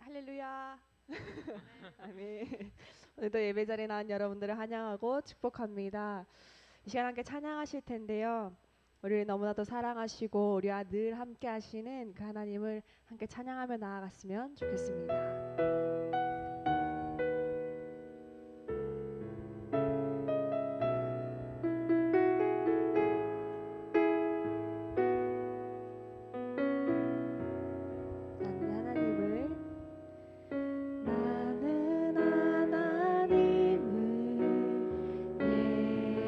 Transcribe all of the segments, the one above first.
할렐루야. 아멘. 오늘도 예배 자리에 나온 여러분들을 환영하고 축복합니다. 이 시간 함께 찬양하실 텐데요. 우리를 너무나도 사랑하시고 우리와 늘 함께 하시는 그 하나님을 함께 찬양하며 나아갔으면 좋겠습니다. 나는 하나님을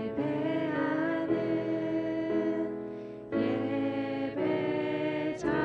예배하는 예배자입니다.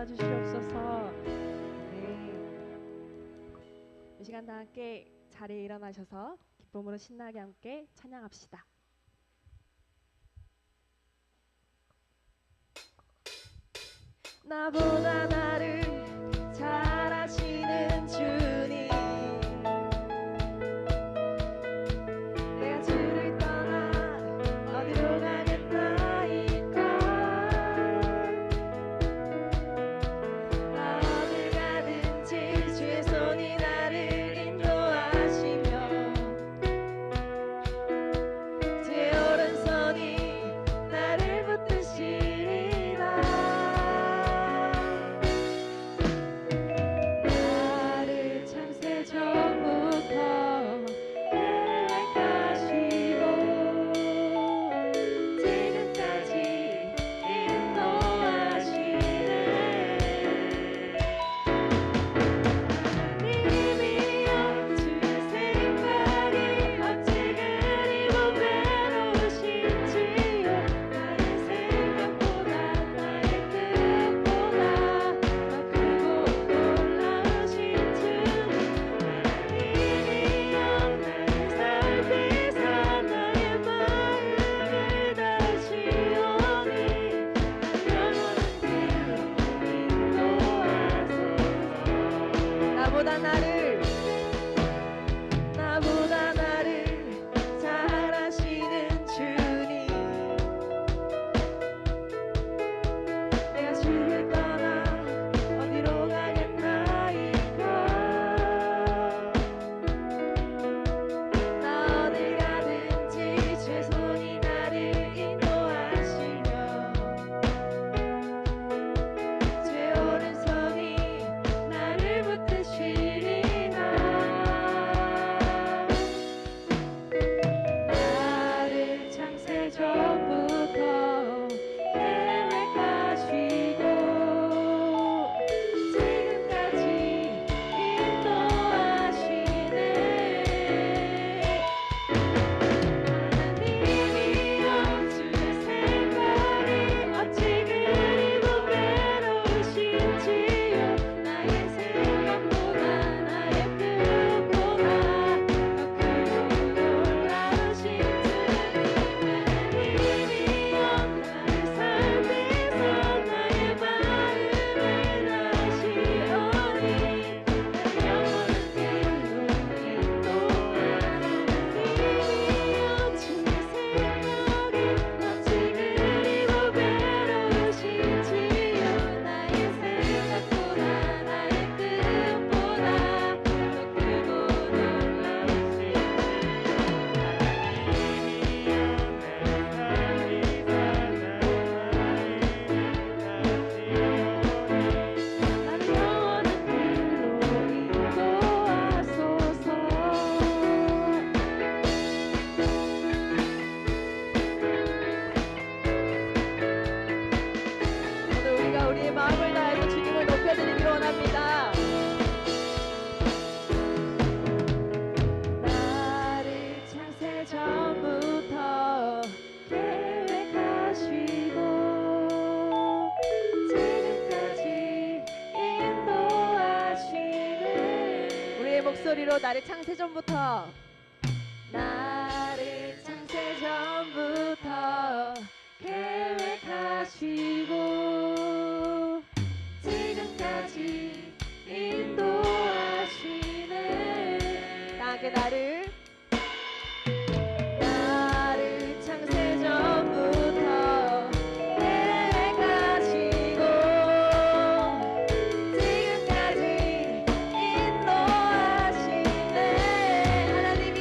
일어나 주시옵소서. 네. 이 시간 다 함께 자리에 일어나셔서 기쁨으로 신나게 함께 찬양합시다. 나보다 나를 잘 아시는 주님, 내가 주를 떠나 어디로 가겠나이까. 나 어딜 가든지 주의 손이 나를 인도하시며 주의 오른손이 나를 붙드시리라. 나를 창세전부터 계획하시고 지금까지 인도하시네. 하나님이여 주의 생각이 어찌 그리 외로우신지요. 나의 생각보다 나의 뜻보다 더 크고 놀라우신 주님. 하나님이여 나를 살피사 나의 마음을 다시오니 영원한 길로 인도하소서. 나보다 나를 잘 아시는 주님, 내가 주를 떠나 어디로 가겠나이까. 나 어딜 가든지 주의 손이 나를 인도하시며 주의 오른손이 나를 붙드시리라. 나를 창세전부터 계획하시고 지금까지 인도하시네. 하나님이여 주의 생각이 어찌 그리고 외로우신지요. 나의 생각보다 나의 뜻보다 더 크고 놀라우신 주님. 하나님이여 나를 살피사 나의 마음을 다시오니 영원한 길로 인도하소서. 주의 생각이 어찌 그리고 외로우신지요. 나의 생각보다 나의 뜻보다 더 크고 놀라우신 주님. 나를 영원한 길로 인도하소서. 오늘 우리가 우리의 마음을 다해서 주님을 높여드리기 원합니다. 나를 창세전부터 계획하시고 지금까지 인도하시네. 우리의 목소리로 나를 창세전부터 계획하시고 지금까지 인도하시네. 나에게 나를 창세전부터 계획하시고 지금까지 인도하시네. 하나님이여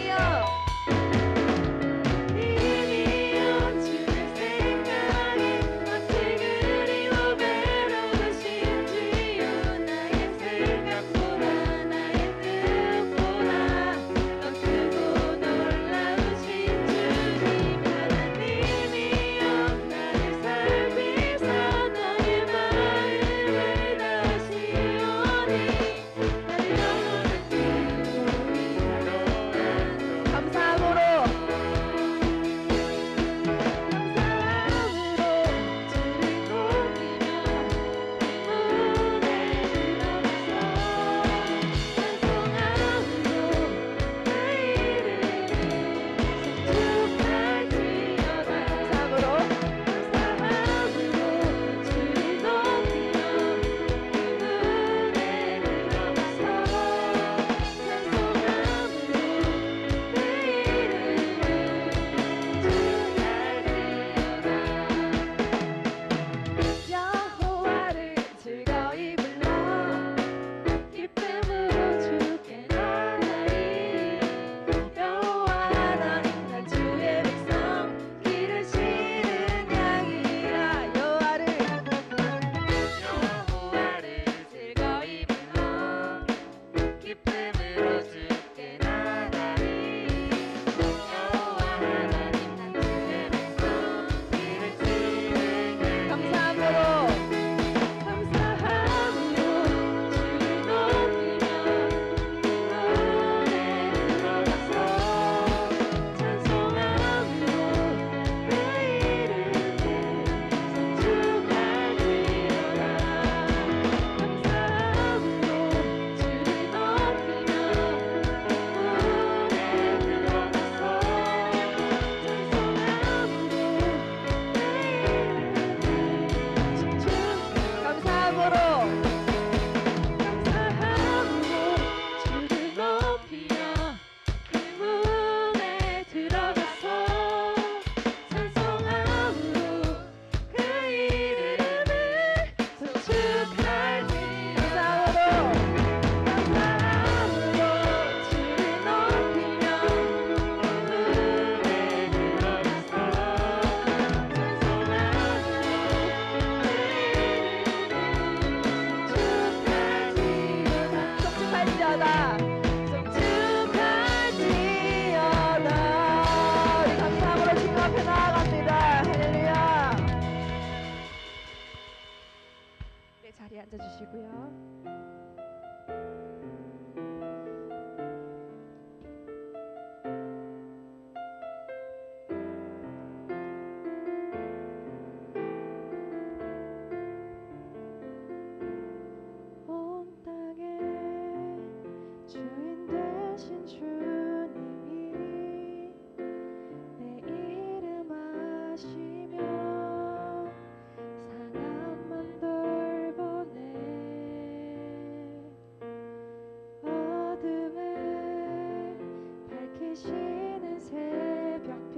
앉아주시고요. 온 땅의 주인 되신 주님이 내 이름 아시며 상한 맘 돌보네. 어둠을 밝히시는 새벽별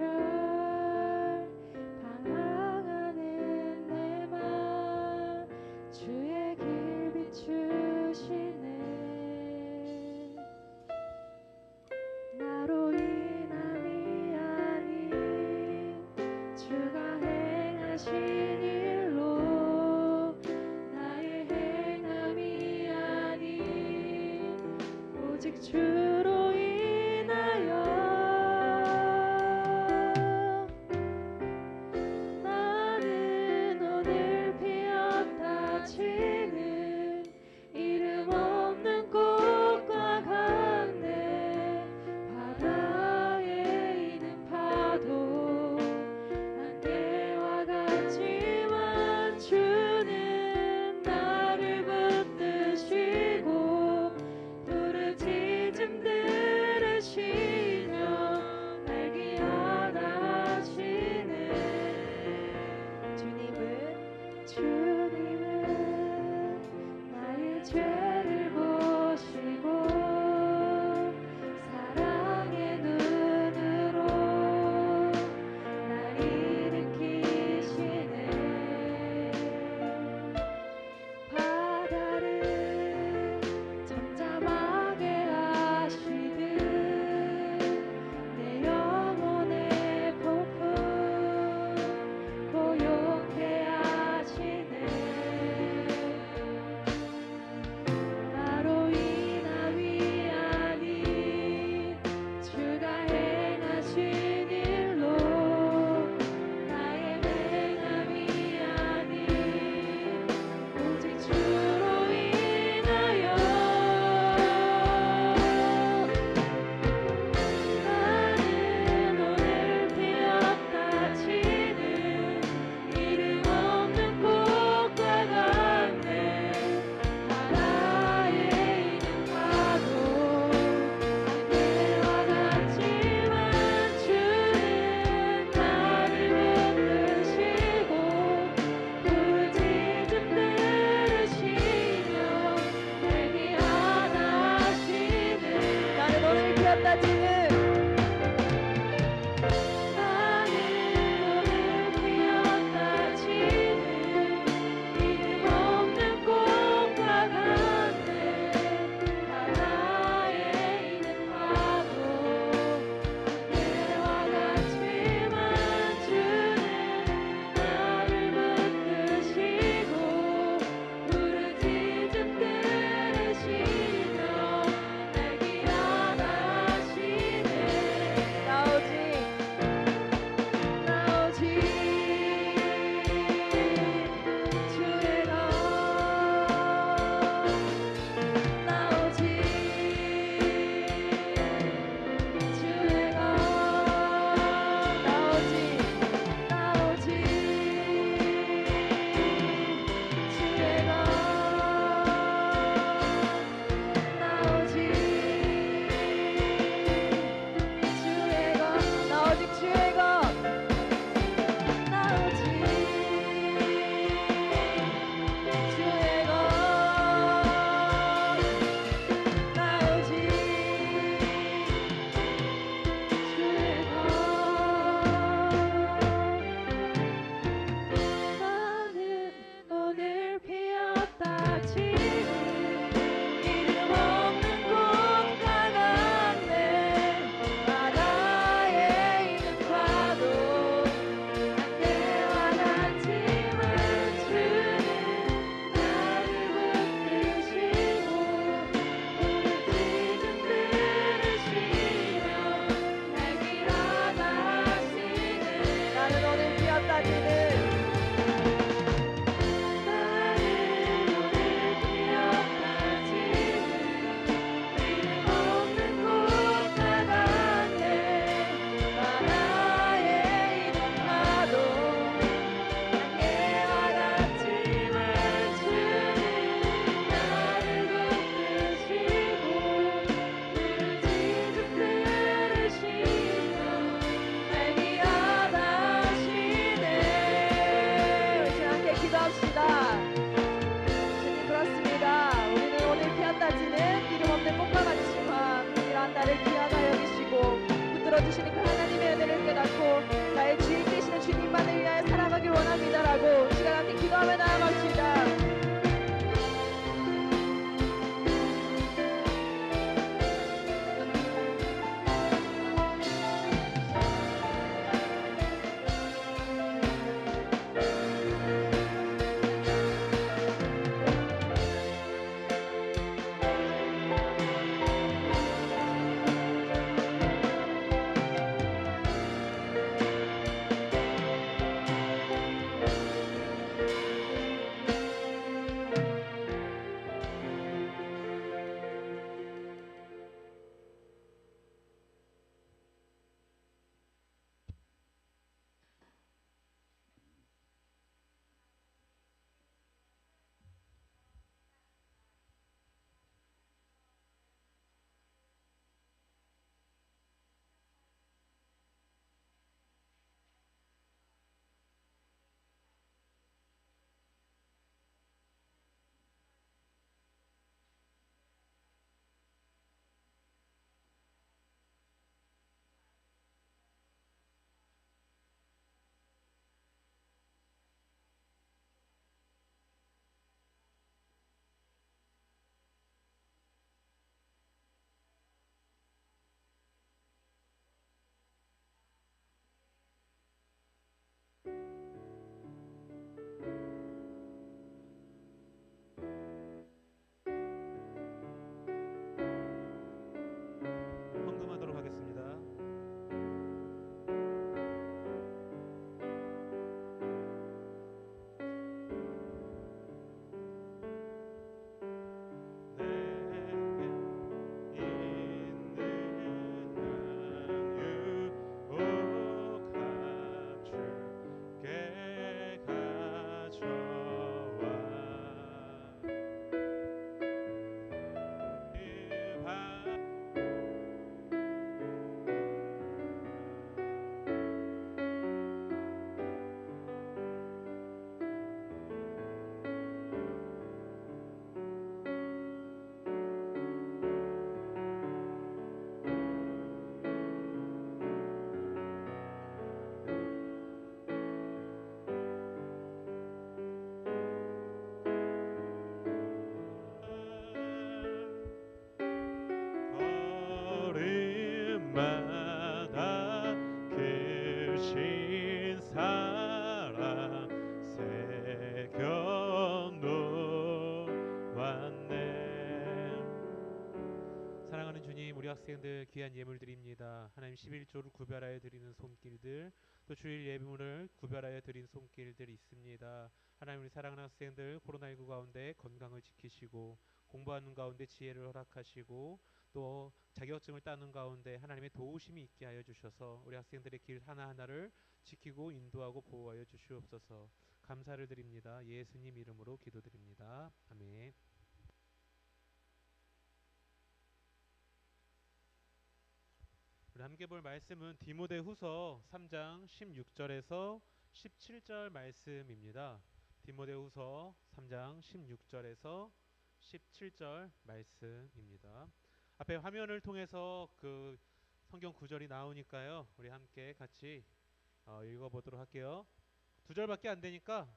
방황하는 내 맘 주의 길 비추시네. 나로 인함이 아닌 주가 행하신 일로 나의 행함이 아닌 오직 주로 인하여 나는 오늘 피었다 치는 이름 없는 꽃과 같네. 바다에 있는 파도 안개와 같지만 기도합시다. 주님 그렇습니다. 우리는 오늘 피한다지는 이름 없는 꽃과 같지만 이러한 나를 귀하다 여기시고 붙들어 주시는 그 하나님의 은혜를 깨닫고 나의 주인 되시는 주님만을 위하여 살아가길 원합니다라고 시간 함께 기도하며 나아갑시다. 헌금하도록 하겠습니다. 마다 크신 사랑 새겨 놓았네. 사랑하는 주님, 우리 학생들 귀한 예물 드립니다. 하나님 11조를 구별하여 드리는 손길들, 또 주일 예물을 구별하여 드린 손길들이 있습니다. 하나님, 우리 사랑하는 학생들 코로나19 가운데 건강을 지키시고 공부하는 가운데 지혜를 허락하시고 또 자격증을 따는 가운데 하나님의 도우심이 있게 하여 주셔서 우리 학생들의 길 하나하나를 지키고 인도하고 보호하여 주시옵소서. 감사를 드립니다. 예수님 이름으로 기도드립니다. 아멘. 우리 함께 볼 말씀은 디모데후서 3장 16절에서 17절 말씀입니다. 디모데후서 3장 16절에서 17절 말씀입니다. 앞에 화면을 통해서 그 성경 구절이 나오니까요. 우리 함께 같이 읽어보도록 할게요. 두 절밖에 안 되니까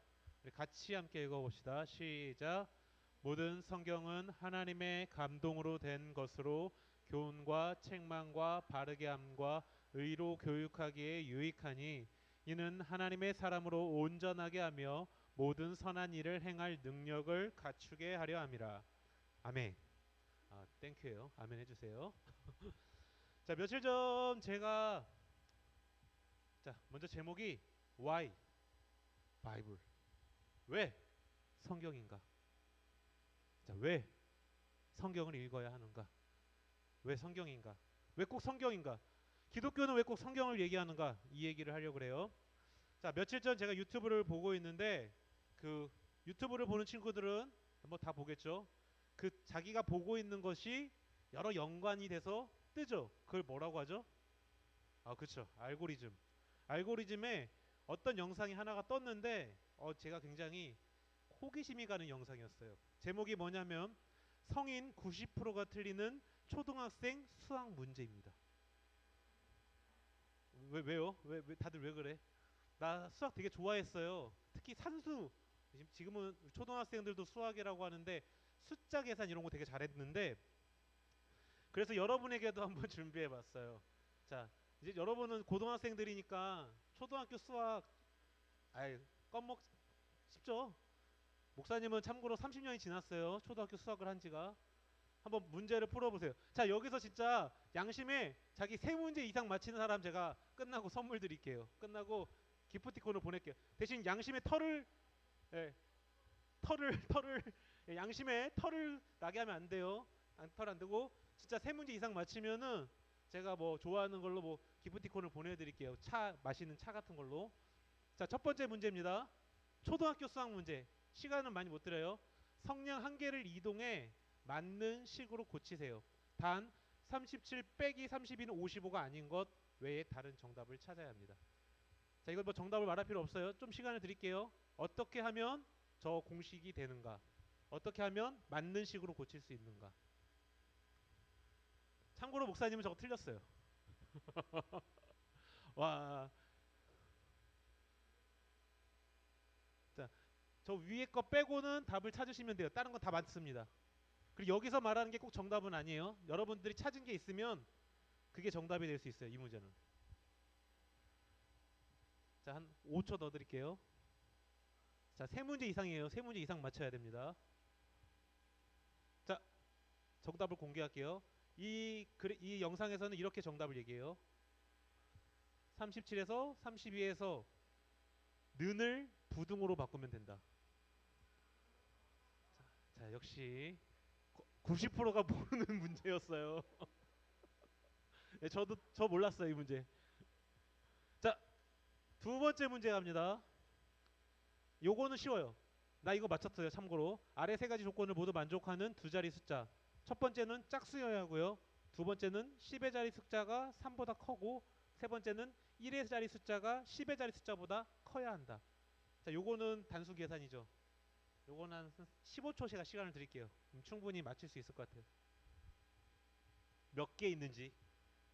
우리 같이 함께 읽어봅시다. 시작. 모든 성경은 하나님의 감동으로 된 것으로 교훈과 책망과 바르게 함과 의로 교육하기에 유익하니 이는 하나님의 사람으로 온전하게 하며 모든 선한 일을 행할 능력을 갖추게 하려 함이라. 아멘. 땡큐예요. 아멘 해주세요. 자, 며칠 전 제가 먼저 제목이 Why 바이블? 왜 성경인가? 왜 성경을 읽어야 하는가? 왜 성경인가? 왜 꼭 성경인가? 기독교는 왜 꼭 성경을 얘기하는가? 이 얘기를 하려고 그래요. 자, 며칠 전 제가 유튜브를 보고 있는데 그 유튜브를 보는 친구들은 뭐 다 보겠죠. 그 자기가 보고 있는 것이 여러 연관이 돼서 뜨죠. 그걸 뭐라고 하죠? 그렇죠. 알고리즘. 알고리즘에 어떤 영상이 하나가 떴는데 제가 굉장히 호기심이 가는 영상이었어요. 제목이 뭐냐면 성인 90%가 틀리는 초등학생 수학 문제입니다. 왜요? 왜 다들 왜 그래? 나 수학 되게 좋아했어요. 특히 산수. 지금은 초등학생들도 수학이라고 하는데 숫자 계산 이런 거 되게 잘했는데 그래서 여러분에게도 한번 준비해 봤어요. 자, 이제 여러분은 고등학생들이니까 초등학교 수학 아이 껌먹 쉽죠? 목사님은 참고로 30년이 지났어요. 초등학교 수학을 한 지가. 한번 문제를 풀어보세요. 자, 여기서 진짜 양심에 자기 세 문제 이상 맞히는 사람 제가 끝나고 선물 드릴게요. 끝나고 기프티콘을 보낼게요. 대신 양심에 예, 털을 양심에 털을 나게 하면 안 돼요. 털 안 되고 진짜 세 문제 이상 맞히면은 제가 뭐 좋아하는 걸로 뭐 기프티콘을 보내드릴게요. 마시는 차 같은 걸로. 자, 첫 번째 문제입니다. 초등학교 수학 문제. 시간은 많이 못 드려요. 성냥 한 개를 이동해 맞는 식으로 고치세요. 단 37 빼기 32는 55가 아닌 것 외에 다른 정답을 찾아야 합니다. 자, 이거 뭐 정답을 말할 필요 없어요. 좀 시간을 드릴게요. 어떻게 하면 저 공식이 되는가? 어떻게 하면 맞는 식으로 고칠 수 있는가? 참고로 목사님은 저거 틀렸어요. 와, 자, 저 위에 거 빼고는 답을 찾으시면 돼요. 다른 건 다 맞습니다. 그리고 여기서 말하는 게 꼭 정답은 아니에요. 여러분들이 찾은 게 있으면 그게 정답이 될 수 있어요. 이 문제는. 자, 한 5초 더 드릴게요. 자, 세 문제 이상이에요. 세 문제 이상 맞춰야 됩니다. 자, 정답을 공개할게요. 이 영상에서는 이렇게 정답을 얘기해요. 37에서 32에서 는을 부등호로 바꾸면 된다. 자, 역시 90%가 모르는 문제였어요. 네, 저 몰랐어요, 이 문제. 자, 두 번째 문제 갑니다. 요거는 쉬워요. 나 이거 맞췄어요. 참고로 아래 세 가지 조건을 모두 만족하는 두 자리 숫자. 첫 번째는 짝수여야 하고요. 두 번째는 10의 자리 숫자가 3보다 커고 세 번째는 1의 자리 숫자가 10의 자리 숫자보다 커야 한다. 자, 요거는 단수 계산이죠. 요거는 한 15초 제가 시간을 드릴게요. 그럼 충분히 맞힐 수 있을 것 같아요. 몇 개 있는지,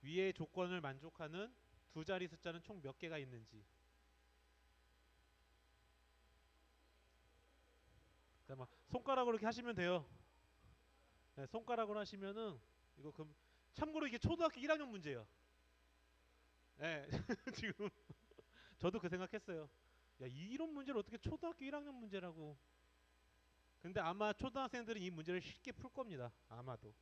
위의 조건을 만족하는 두 자리 숫자는 총 몇 개가 있는지. 자, 막 손가락으로 이렇게 하시면 돼요. 네, 손가락으로 하시면은 이거 그럼 참고로 이게 초등학교 1학년 문제예요. 네, 지금 저도 그 생각했어요. 야, 이런 문제를 어떻게 초등학교 1학년 문제라고. 근데 아마 초등학생들은 이 문제를 쉽게 풀 겁니다. 아마도.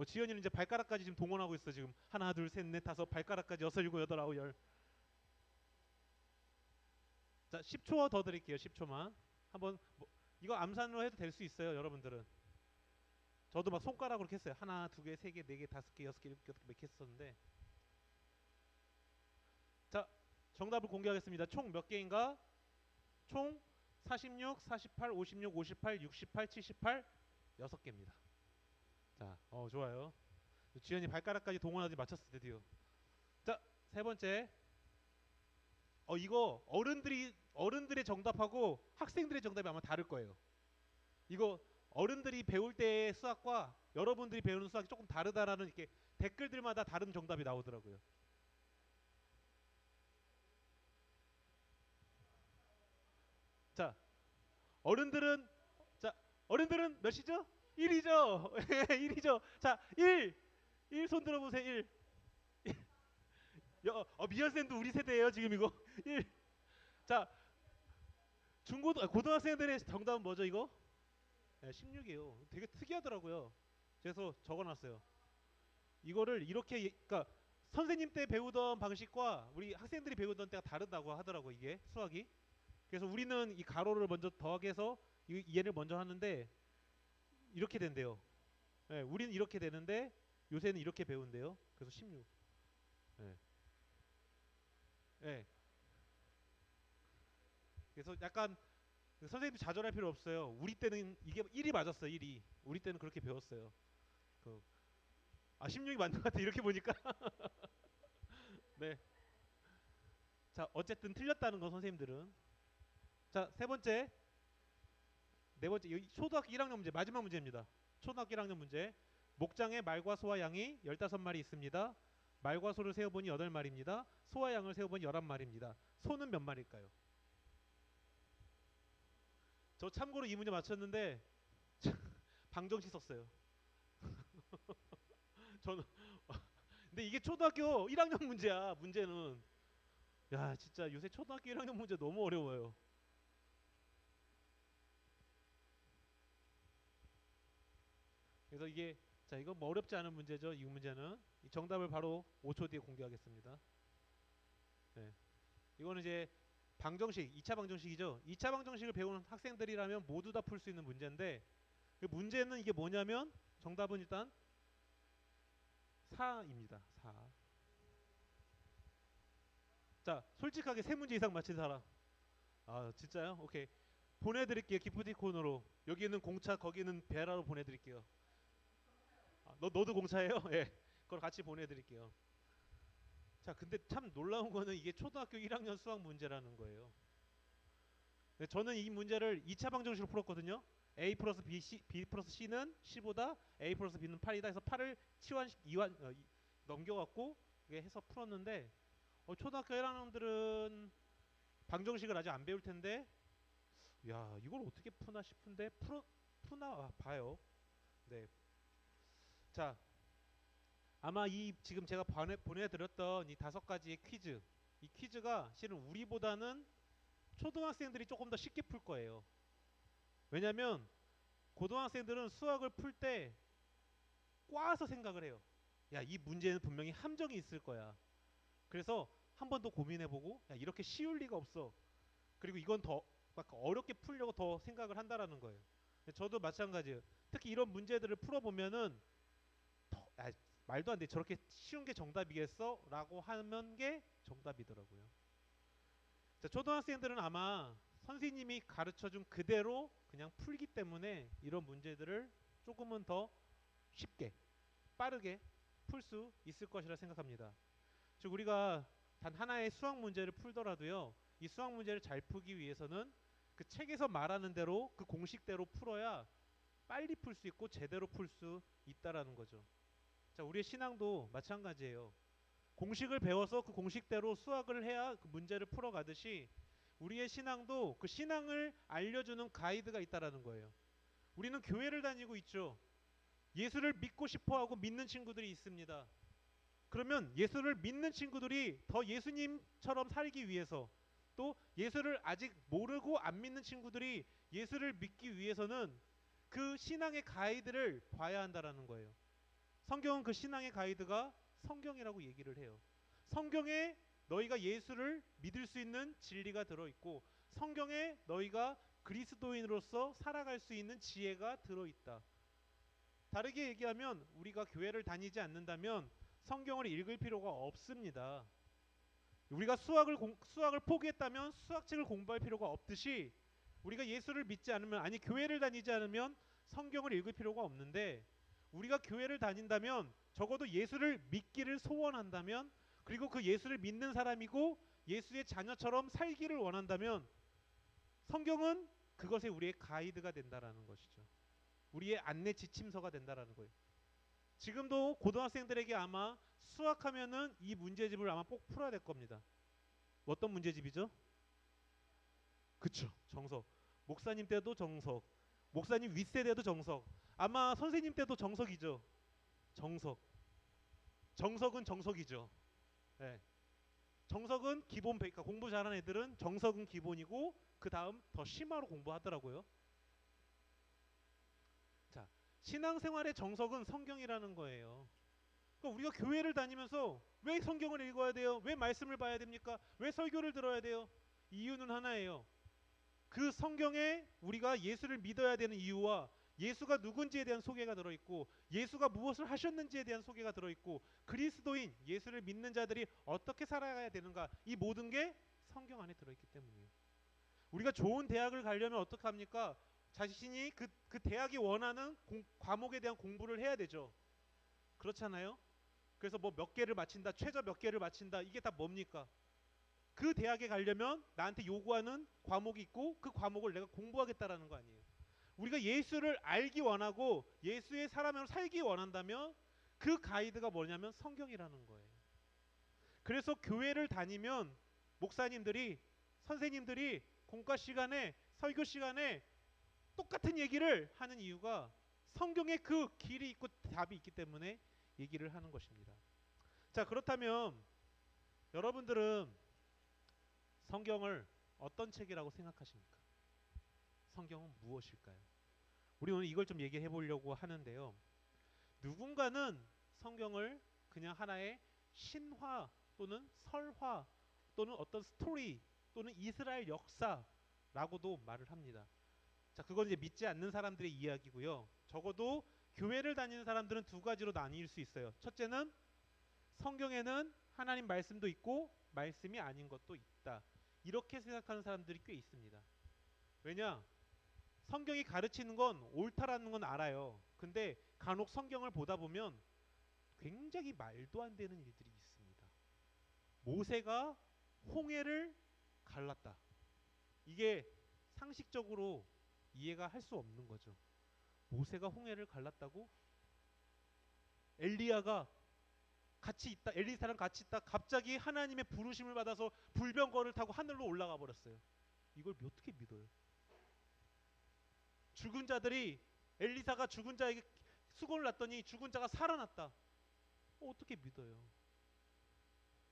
지연이는 이제 발가락까지 지금 동원하고 있어. 지금 하나, 둘, 셋, 넷, 다섯, 발가락까지 여섯, 일곱, 여덟, 아홉, 열. 자, 10초 더 드릴게요. 10초만. 한번 이거 암산으로 해도 될 수 있어요, 여러분들은. 저도 막 손가락으로 이렇게 했어요. 하나, 두 개, 세 개, 네 개, 다섯 개, 여섯 개, 일곱 개 이렇게 했었는데. 자, 정답을 공개하겠습니다. 총 몇 개인가? 총 46, 48, 56, 58, 68, 78 6개입니다. 자, 좋아요. 지연이 발가락까지 동원하지 맞췄을 드디어. 자, 세 번째. 이거 어른들의 정답하고 학생들의 정답이 아마 다를 거예요. 이거 어른들이 배울 때의 수학과 여러분들이 배우는 수학이 조금 다르다라는 이렇게 댓글들마다 다른 정답이 나오더라고요. 자, 어른들은 자, 어른들은 몇이죠? 1이죠. 1이죠. 자, 1 손 들어보세요. 1. 미연쌤도 우리 세대예요 지금 이거. 1. 자, 고등학생들의 정답은 뭐죠 이거? 네, 16이에요. 되게 특이하더라고요. 그래서 적어놨어요. 이거를 이렇게 그러니까 선생님 때 배우던 방식과 우리 학생들이 배우던 때가 다르다고 하더라고 이게 수학이. 그래서 우리는 이 가로를 먼저 더하기해서 얘를 먼저 하는데 이렇게 된대요. 네, 우리는 이렇게 되는데 요새는 이렇게 배운대요. 그래서 16. 네. 네. 그래서 약간 선생님도 좌절할 필요 없어요. 우리 때는 이게 1이 맞았어요. 1이. 우리 때는 그렇게 배웠어요. 16이 맞는 것 같아. 이렇게 보니까. 네. 자, 어쨌든 틀렸다는 건 선생님들은. 자, 세 번째, 네 번째, 여기 초등학교 1학년 문제, 마지막 문제입니다. 초등학교 1학년 문제. 목장에 말과 소와 양이 15마리 있습니다. 말과 소를 세어보니 8마리입니다. 소와 양을 세어보니 11마리입니다. 소는 몇 마리일까요? 저 참고로 이 문제 맞췄는데 방정식 썼어요. 저는 근데 이게 초등학교 1학년 문제야. 문제는 야 진짜 요새 초등학교 1학년 문제 너무 어려워요. 그래서 이게 자 이거 뭐 어렵지 않은 문제죠. 이 문제는 이 정답을 바로 5초 뒤에 공개하겠습니다. 네. 이거는 이제 방정식 2차 방정식이죠. 2차 방정식을 배우는 학생들이라면 모두 다 풀 수 있는 문제인데 그 문제는 이게 뭐냐면 정답은 일단 4입니다. 4. 자 솔직하게 세 문제 이상 맞힌 사람. 아 진짜요? 오케이. 보내드릴게요. 기프티콘으로. 여기는 공차 거기는 베라로 보내드릴게요. 아, 너도 공차예요? 예. 그걸 같이 보내드릴게요. 자 근데 참 놀라운 거는 이게 초등학교 1학년 수학 문제라는 거예요. 네, 저는 이 문제를 2차 방정식으로 풀었거든요. a 플러스 b 플러스 c는 15다. a 플러스 b는 8이다. 해서 8을 넘겨갖고 이게 해서 풀었는데 초등학교 1학년들은 방정식을 아직 안 배울 텐데 야 이걸 어떻게 푸나 싶은데 푸나 봐요. 네. 자 아마 이 지금 제가 보내드렸던 이 5가지의 퀴즈 이 퀴즈가 실은 우리보다는 초등학생들이 조금 더 쉽게 풀 거예요. 왜냐면 고등학생들은 수학을 풀 때 꽈서 생각을 해요. 야, 이 문제는 분명히 함정이 있을 거야. 그래서 한 번 더 고민해보고 야, 이렇게 쉬울 리가 없어. 그리고 이건 더 막 어렵게 풀려고 더 생각을 한다라는 거예요. 저도 마찬가지예요. 특히 이런 문제들을 풀어보면은 말도 안 돼. 저렇게 쉬운 게 정답이겠어? 라고 하는 게 정답이더라고요. 자, 초등학생들은 아마 선생님이 가르쳐준 그대로 그냥 풀기 때문에 이런 문제들을 조금은 더 쉽게 빠르게 풀 수 있을 것이라 생각합니다. 즉 우리가 단 하나의 수학 문제를 풀더라도요. 이 수학 문제를 잘 풀기 위해서는 그 책에서 말하는 대로 그 공식대로 풀어야 빨리 풀 수 있고 제대로 풀 수 있다라는 거죠. 자, 우리의 신앙도 마찬가지예요. 공식을 배워서 그 공식대로 수학을 해야 그 문제를 풀어가듯이 우리의 신앙도 그 신앙을 알려주는 가이드가 있다라는 거예요. 우리는 교회를 다니고 있죠. 예수를 믿고 싶어하고 믿는 친구들이 있습니다. 그러면 예수를 믿는 친구들이 더 예수님처럼 살기 위해서 또 예수를 아직 모르고 안 믿는 친구들이 예수를 믿기 위해서는 그 신앙의 가이드를 봐야 한다라는 거예요. 성경은 그 신앙의 가이드가 성경이라고 얘기를 해요. 성경에 너희가 예수를 믿을 수 있는 진리가 들어있고 성경에 너희가 그리스도인으로서 살아갈 수 있는 지혜가 들어있다. 다르게 얘기하면 우리가 교회를 다니지 않는다면 성경을 읽을 필요가 없습니다. 우리가 수학을 포기했다면 수학책을 공부할 필요가 없듯이 우리가 예수를 믿지 않으면 아니 교회를 다니지 않으면 성경을 읽을 필요가 없는데 우리가 교회를 다닌다면 적어도 예수를 믿기를 소원한다면 그리고 그 예수를 믿는 사람이고 예수의 자녀처럼 살기를 원한다면 성경은 그것에 우리의 가이드가 된다라는 것이죠. 우리의 안내 지침서가 된다라는 거예요. 지금도 고등학생들에게 아마 수학하면은 이 문제집을 아마 꼭 풀어야 될 겁니다. 어떤 문제집이죠? 그쵸. 정석. 목사님 때도 정석. 목사님 윗세대도 정석. 아마 선생님 때도 정석이죠. 정석. 정석은 정석이죠. 네. 정석은 기본 그러니까 공부 잘하는 애들은 정석은 기본이고 그 다음 더 심화로 공부하더라고요. 자, 신앙생활의 정석은 성경이라는 거예요. 그러니까 우리가 교회를 다니면서 왜 성경을 읽어야 돼요? 왜 말씀을 봐야 됩니까? 왜 설교를 들어야 돼요? 이유는 하나예요. 그 성경에 우리가 예수를 믿어야 되는 이유와 예수가 누군지에 대한 소개가 들어있고 예수가 무엇을 하셨는지에 대한 소개가 들어있고 그리스도인 예수를 믿는 자들이 어떻게 살아가야 되는가 이 모든 게 성경 안에 들어있기 때문이에요. 우리가 좋은 대학을 가려면 어떻게 합니까? 자신이 그 대학이 원하는 과목에 대한 공부를 해야 되죠. 그렇잖아요. 그래서 뭐 몇 개를 마친다 최저 몇 개를 마친다 이게 다 뭡니까? 그 대학에 가려면 나한테 요구하는 과목이 있고 그 과목을 내가 공부하겠다라는 거 아니에요. 우리가 예수를 알기 원하고 예수의 사람으로 살기 원한다면 그 가이드가 뭐냐면 성경이라는 거예요. 그래서 교회를 다니면 목사님들이 선생님들이 공과 시간에 설교 시간에 똑같은 얘기를 하는 이유가 성경에 그 길이 있고 답이 있기 때문에 얘기를 하는 것입니다. 자, 그렇다면 여러분들은 성경을 어떤 책이라고 생각하십니까? 성경은 무엇일까요? 우리 오늘 이걸 좀 얘기해 보려고 하는데요. 누군가는 성경을 그냥 하나의 신화 또는 설화 또는 어떤 스토리 또는 이스라엘 역사라고도 말을 합니다. 자, 그건 이제 믿지 않는 사람들의 이야기고요. 적어도 교회를 다니는 사람들은 두 가지로 나뉠 수 있어요. 첫째는 성경에는 하나님 말씀도 있고 말씀이 아닌 것도 있다. 이렇게 생각하는 사람들이 꽤 있습니다. 왜냐? 성경이 가르치는 건 옳다라는 건 알아요. 근데 간혹 성경을 보다 보면 굉장히 말도 안 되는 일들이 있습니다. 모세가 홍해를 갈랐다. 이게 상식적으로 이해가 할 수 없는 거죠. 모세가 홍해를 갈랐다고? 엘리야가 같이 있다, 엘리사랑 같이 있다 갑자기 하나님의 부르심을 받아서 불병거를 타고 하늘로 올라가 버렸어요. 이걸 어떻게 믿어요? 죽은 자들이 엘리사가 죽은 자에게 수건을 놨더니 죽은 자가 살아났다. 어떻게 믿어요?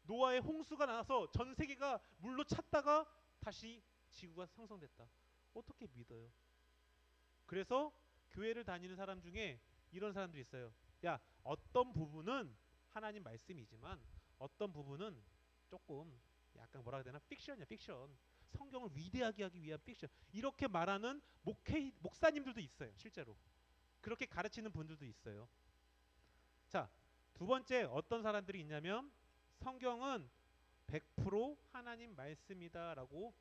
노아의 홍수가 나서 전 세계가 물로 찼다가 다시 지구가 상성됐다. 어떻게 믿어요? 그래서 교회를 다니는 사람 중에 이런 사람들이 있어요. 야, 어떤 부분은 하나님 말씀이지만 어떤 부분은 조금 약간 뭐라 해야 되나? 픽션이야, 픽션. 성경을 위대하게 하기 위한 픽션. 이렇게 말하는 목사님들도 있어요. 실제로. 그렇게 가르치는 분들도 있어요. 자, 두 번째 어떤 사람들이 있냐면 성경은 100% 하나님 말씀이다라고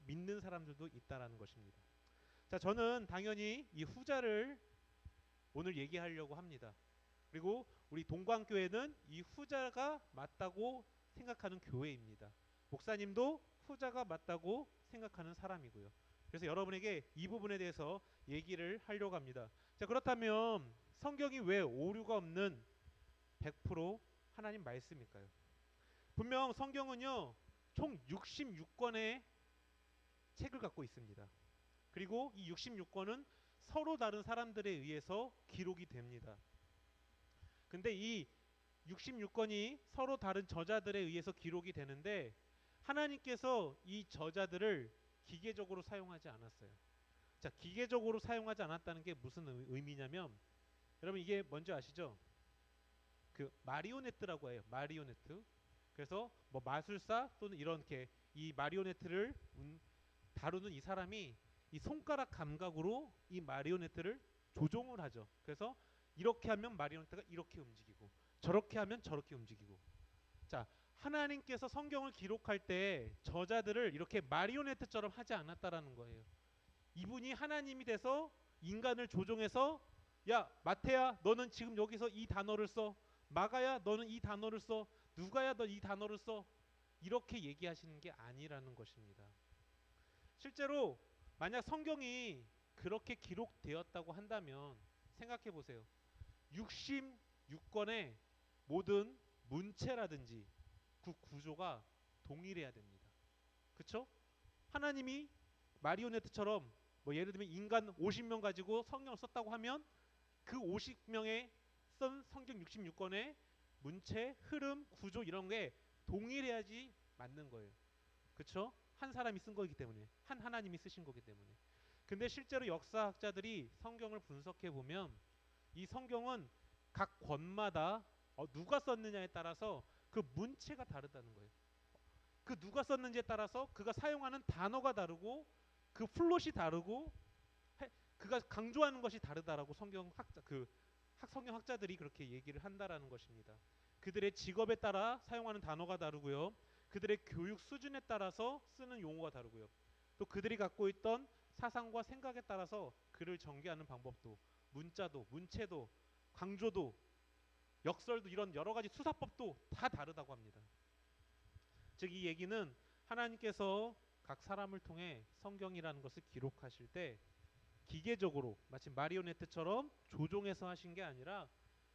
믿는 사람들도 있다라는 것입니다. 자, 저는 당연히 이 후자를 오늘 얘기하려고 합니다. 그리고 우리 동광교회는 이 후자가 맞다고 생각하는 교회입니다. 목사님도 후자가 맞다고 생각하는 사람이고요. 그래서 여러분에게 이 부분에 대해서 얘기를 하려고 합니다. 자, 그렇다면 성경이 왜 오류가 없는 100% 하나님 말씀일까요? 분명 성경은요, 총 66권의 책을 갖고 있습니다. 그리고 이 66권은 서로 다른 사람들에 의해서 기록이 됩니다. 근데 이 66권이 서로 다른 저자들에 의해서 기록이 되는데 하나님께서 이 저자들을 기계적으로 사용하지 않았어요. 자, 기계적으로 사용하지 않았다는 게 무슨 의미냐면 여러분 이게 뭔지 아시죠? 그 마리오네트라고 해요. 마리오네트. 그래서 뭐 마술사 또는 이렇게 이 마리오네트를 다루는 이 사람이 이 손가락 감각으로 이 마리오네트를 조종을 하죠. 그래서 이렇게 하면 마리오네트가 이렇게 움직이고 저렇게 하면 저렇게 움직이고. 자, 하나님께서 성경을 기록할 때 저자들을 이렇게 마리오네트처럼 하지 않았다라는 거예요. 이분이 하나님이 돼서 인간을 조종해서 야, 마태야 너는 지금 여기서 이 단어를 써. 마가야 너는 이 단어를 써. 누가야 너 이 단어를 써. 이렇게 얘기하시는 게 아니라는 것입니다. 실제로 만약 성경이 그렇게 기록되었다고 한다면 생각해 보세요. 66권의 모든 문체라든지 그 구조가 동일해야 됩니다. 그렇죠? 하나님이 마리오네트처럼 뭐 예를 들면 인간 50명 가지고 성경을 썼다고 하면 그 50명의 쓴 성경 66권의 문체, 흐름, 구조 이런 게 동일해야지 맞는 거예요. 그렇죠? 한 사람이 쓴 거기 때문에, 한 하나님이 쓰신 거기 때문에. 근데 실제로 역사학자들이 성경을 분석해 보면 이 성경은 각 권마다 누가 썼느냐에 따라서 그 문체가 다르다는 거예요. 그 누가 썼는지에 따라서 그가 사용하는 단어가 다르고 그 플롯이 다르고 그가 강조하는 것이 다르다라고 성경학자들이 그렇게 얘기를 한다라는 것입니다. 그들의 직업에 따라 사용하는 단어가 다르고요. 그들의 교육 수준에 따라서 쓰는 용어가 다르고요. 또 그들이 갖고 있던 사상과 생각에 따라서 글을 전개하는 방법도, 문자도, 문체도, 강조도, 역설도 이런 여러 가지 수사법도 다 다르다고 합니다. 즉 이 얘기는 하나님께서 각 사람을 통해 성경이라는 것을 기록하실 때 기계적으로 마치 마리오네트처럼 조종해서 하신 게 아니라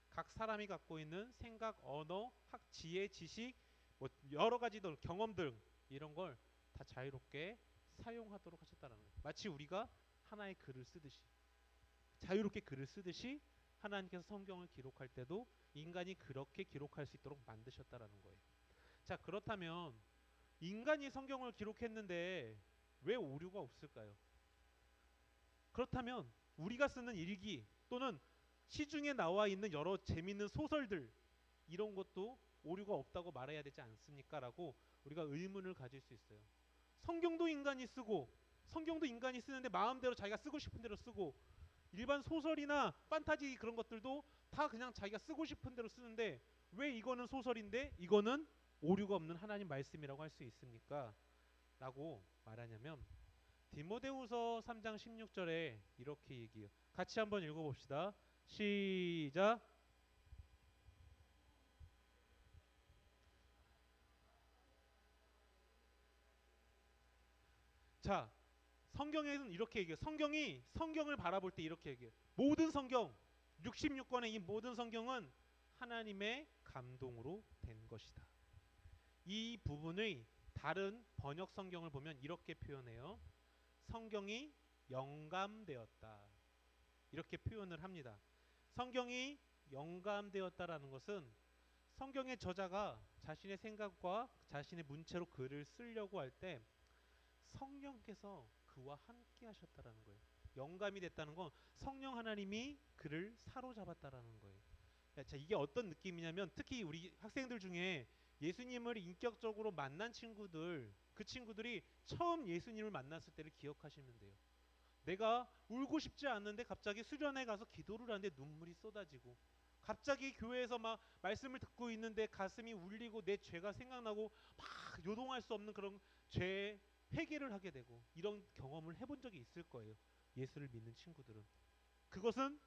각 사람이 갖고 있는 생각, 언어, 지혜, 지식, 뭐 여러 가지 경험들 이런 걸 다 자유롭게 사용하도록 하셨다는 거예요. 마치 우리가 하나의 글을 쓰듯이 자유롭게 글을 쓰듯이 하나님께서 성경을 기록할 때도 인간이 그렇게 기록할 수 있도록 만드셨다라는 거예요. 자, 그렇다면 인간이 성경을 기록했는데 왜 오류가 없을까요? 그렇다면 우리가 쓰는 일기 또는 시중에 나와 있는 여러 재미있는 소설들 이런 것도 오류가 없다고 말해야 되지 않습니까? 라고 우리가 의문을 가질 수 있어요. 성경도 인간이 쓰고 성경도 인간이 쓰는데 마음대로 자기가 쓰고 싶은 대로 쓰고 일반 소설이나 판타지 그런 것들도 다 그냥 자기가 쓰고 싶은 대로 쓰는데 왜 이거는 소설인데 이거는 오류가 없는 하나님 말씀이라고 할 수 있습니까? 라고 말하냐면 디모데후서 3장 16절에 이렇게 얘기해요. 같이 한번 읽어봅시다. 시작. 자, 성경에는 이렇게 얘기해요. 성경을 바라볼 때 이렇게 얘기해요. 모든 성경, 66권의 이 모든 성경은 하나님의 감동으로 된 것이다. 이 부분의 다른 번역 성경을 보면 이렇게 표현해요. 성경이 영감되었다. 이렇게 표현을 합니다. 성경이 영감되었다라는 것은 성경의 저자가 자신의 생각과 자신의 문체로 글을 쓰려고 할 때 성령께서 그와 함께 하셨다라는 거예요. 영감이 됐다는 건 성령 하나님이 그를 사로잡았다라는 거예요. 자, 이게 어떤 느낌이냐면 특히 우리 학생들 중에 예수님을 인격적으로 만난 친구들, 그 친구들이 처음 예수님을 만났을 때를 기억하시면 돼요. 내가 울고 싶지 않는데 갑자기 수련회 가서 기도를 하는데 눈물이 쏟아지고 갑자기 교회에서 막 말씀을 듣고 있는데 가슴이 울리고 내 죄가 생각나고 막 요동할 수 없는 그런 죄 회개를 하게 되고 이런 경험을 해본 적이 있을 거예요. 예수를 믿는 친구들은. 그것은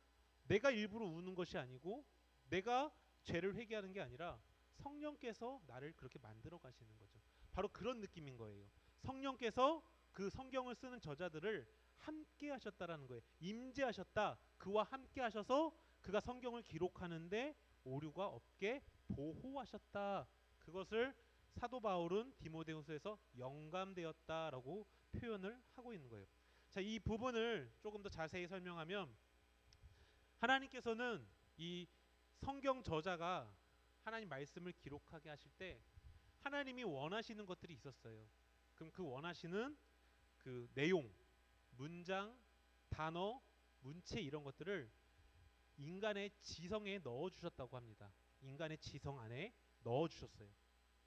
내가 일부러 우는 것이 아니고 내가 죄를 회개하는 게 아니라 성령께서 나를 그렇게 만들어 가시는 거죠. 바로 그런 느낌인 거예요. 성령께서 그 성경을 쓰는 저자들을 함께 하셨다라는 거예요. 임재하셨다. 그와 함께 하셔서 그가 성경을 기록하는데 오류가 없게 보호하셨다. 그것을 사도 바울은 디모데후서에서 영감되었다라고 표현을 하고 있는 거예요. 자, 이 부분을 조금 더 자세히 설명하면 하나님께서는 이 성경 저자가 하나님 말씀을 기록하게 하실 때 하나님이 원하시는 것들이 있었어요. 그럼 그 원하시는 그 내용, 문장, 단어, 문체 이런 것들을 인간의 지성에 넣어 주셨다고 합니다. 인간의 지성 안에 넣어 주셨어요.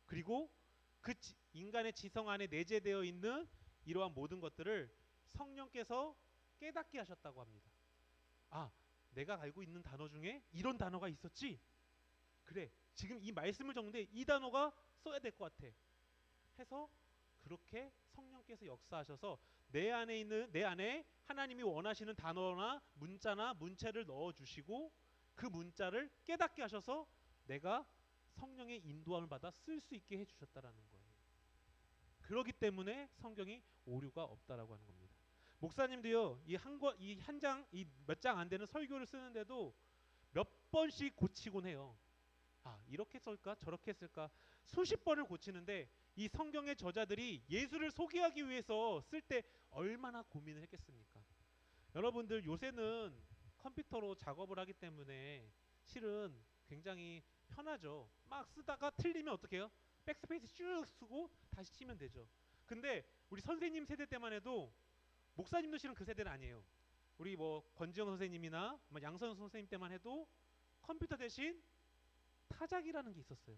그리고 그 인간의 지성 안에 내재되어 있는 이러한 모든 것들을 성령께서 깨닫게 하셨다고 합니다. 아, 내가 알고 있는 단어 중에 이런 단어가 있었지? 그래, 지금 이 말씀을 적는데 이 단어가 써야 될 것 같아. 해서 그렇게 성령께서 역사하셔서 내 안에 하나님이 원하시는 단어나 문자나 문체를 넣어 주시고 그 문자를 깨닫게 하셔서 내가 성령의 인도함을 받아 쓸 수 있게 해 주셨다라는 거예요. 그렇기 때문에 성경이 오류가 없다라고 하는 겁니다. 목사님도요, 이 한 장, 이 몇 장 안 되는 설교를 쓰는데도 몇 번씩 고치곤 해요. 아, 이렇게 쓸까? 저렇게 쓸까? 수십 번을 고치는데 이 성경의 저자들이 예수를 소개하기 위해서 쓸 때 얼마나 고민을 했겠습니까? 여러분들 요새는 컴퓨터로 작업을 하기 때문에 실은 굉장히 편하죠. 막 쓰다가 틀리면 어떻게 해요? 백스페이스 쭉 쓰고 다시 치면 되죠. 근데 우리 선생님 세대 때만 해도 목사님도 실은 그 세대는 아니에요. 우리 뭐 권지영 선생님이나 뭐 양선 선생님 때만 해도 컴퓨터 대신 타작이라는 게 있었어요.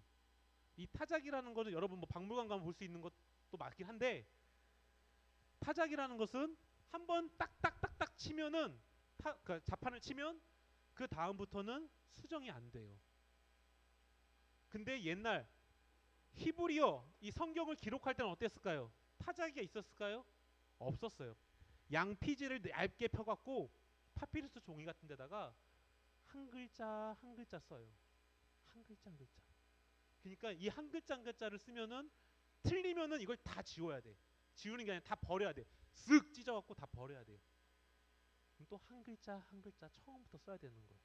이 타작이라는 거는 여러분 뭐 박물관 가면 볼 수 있는 것도 맞긴 한데 타작이라는 것은 한번 딱딱딱딱 치면은 그 자판을 치면 그 다음부터는 수정이 안 돼요. 근데 옛날 히브리어 이 성경을 기록할 때는 어땠을까요? 타작이 있었을까요? 없었어요. 양피지를 얇게 펴갖고 파피루스 종이 같은 데다가 한 글자 한 글자 써요. 한 글자 한 글자. 그러니까 이 한 글자 한 글자를 쓰면은 틀리면은 이걸 다 지워야 돼. 지우는 게 아니라 다 버려야 돼. 쓱 찢어갖고 다 버려야 돼요. 그럼 또 한 글자 한 글자 처음부터 써야 되는 거예요.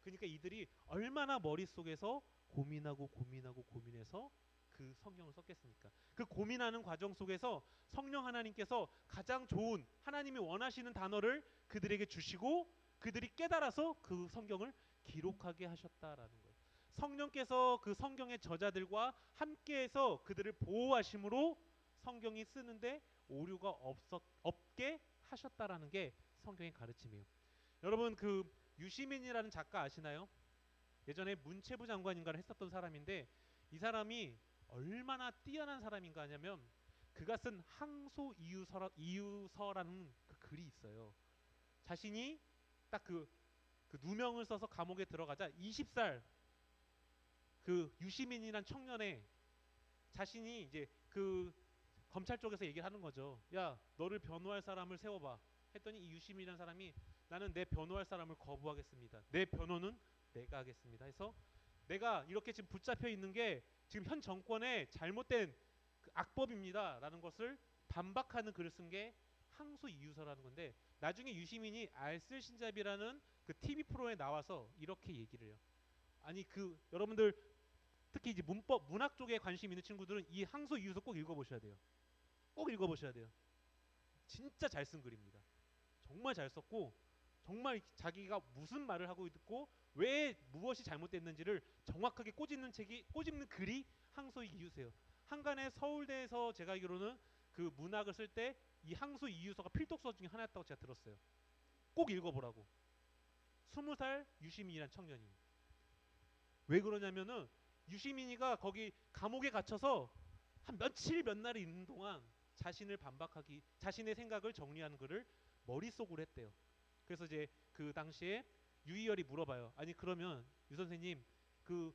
그러니까 이들이 얼마나 머릿속에서 고민하고 고민하고 고민해서 그 성경을 썼겠습니까? 그 고민하는 과정 속에서 성령 하나님께서 가장 좋은 하나님이 원하시는 단어를 그들에게 주시고 그들이 깨달아서 그 성경을 기록하게 하셨다라는 거예요. 성령께서 그 성경의 저자들과 함께해서 그들을 보호하심으로 성경이 쓰는데 오류가 없게 하셨다라는 게 성경의 가르침이에요. 여러분 그 유시민이라는 작가 아시나요? 예전에 문체부 장관인가를 했었던 사람인데 이 사람이 얼마나 뛰어난 사람인가 하냐면 그가 쓴 항소 이유서라는 그 글이 있어요. 자신이 딱 그 누명을 써서 감옥에 들어가자 20살 그 유시민이란 청년의 자신이 이제 그 검찰 쪽에서 얘기를 하는 거죠. 야, 너를 변호할 사람을 세워봐. 했더니 이 유시민이라는 사람이 나는 내 변호할 사람을 거부하겠습니다. 내 변호는 내가 하겠습니다. 해서 내가 이렇게 지금 붙잡혀 있는 게 지금 현 정권의 잘못된 그 악법입니다라는 것을 반박하는 글을 쓴 게 항소 이유서라는 건데 나중에 유시민이 알쓸신잡이라는 그 TV 프로에 나와서 이렇게 얘기를 해요. 아니 그 여러분들 특히 이제 문법 문학 쪽에 관심 있는 친구들은 이 항소 이유서 꼭 읽어보셔야 돼요. 꼭 읽어보셔야 돼요. 진짜 잘 쓴 글입니다. 정말 잘 썼고 정말 자기가 무슨 말을 하고 있고 왜 무엇이 잘못됐는지를 정확하게 꼬집는 글이 항소 이유서예요. 한간에 서울대에서 제가 알기로는 그 문학을 쓸 때 이 항소 이유서가 필독서 중에 하나였다고 제가 들었어요. 꼭 읽어보라고. 20살 유시민이란 청년이. 왜 그러냐면은 유시민이가 거기 감옥에 갇혀서 한 며칠 몇 날을 있는 동안 자신을 반박하기, 자신의 생각을 정리하는 글을 머릿속으로 했대요. 그래서 이제 그 당시에 유희열이 물어봐요. 아니 그러면 유 선생님 그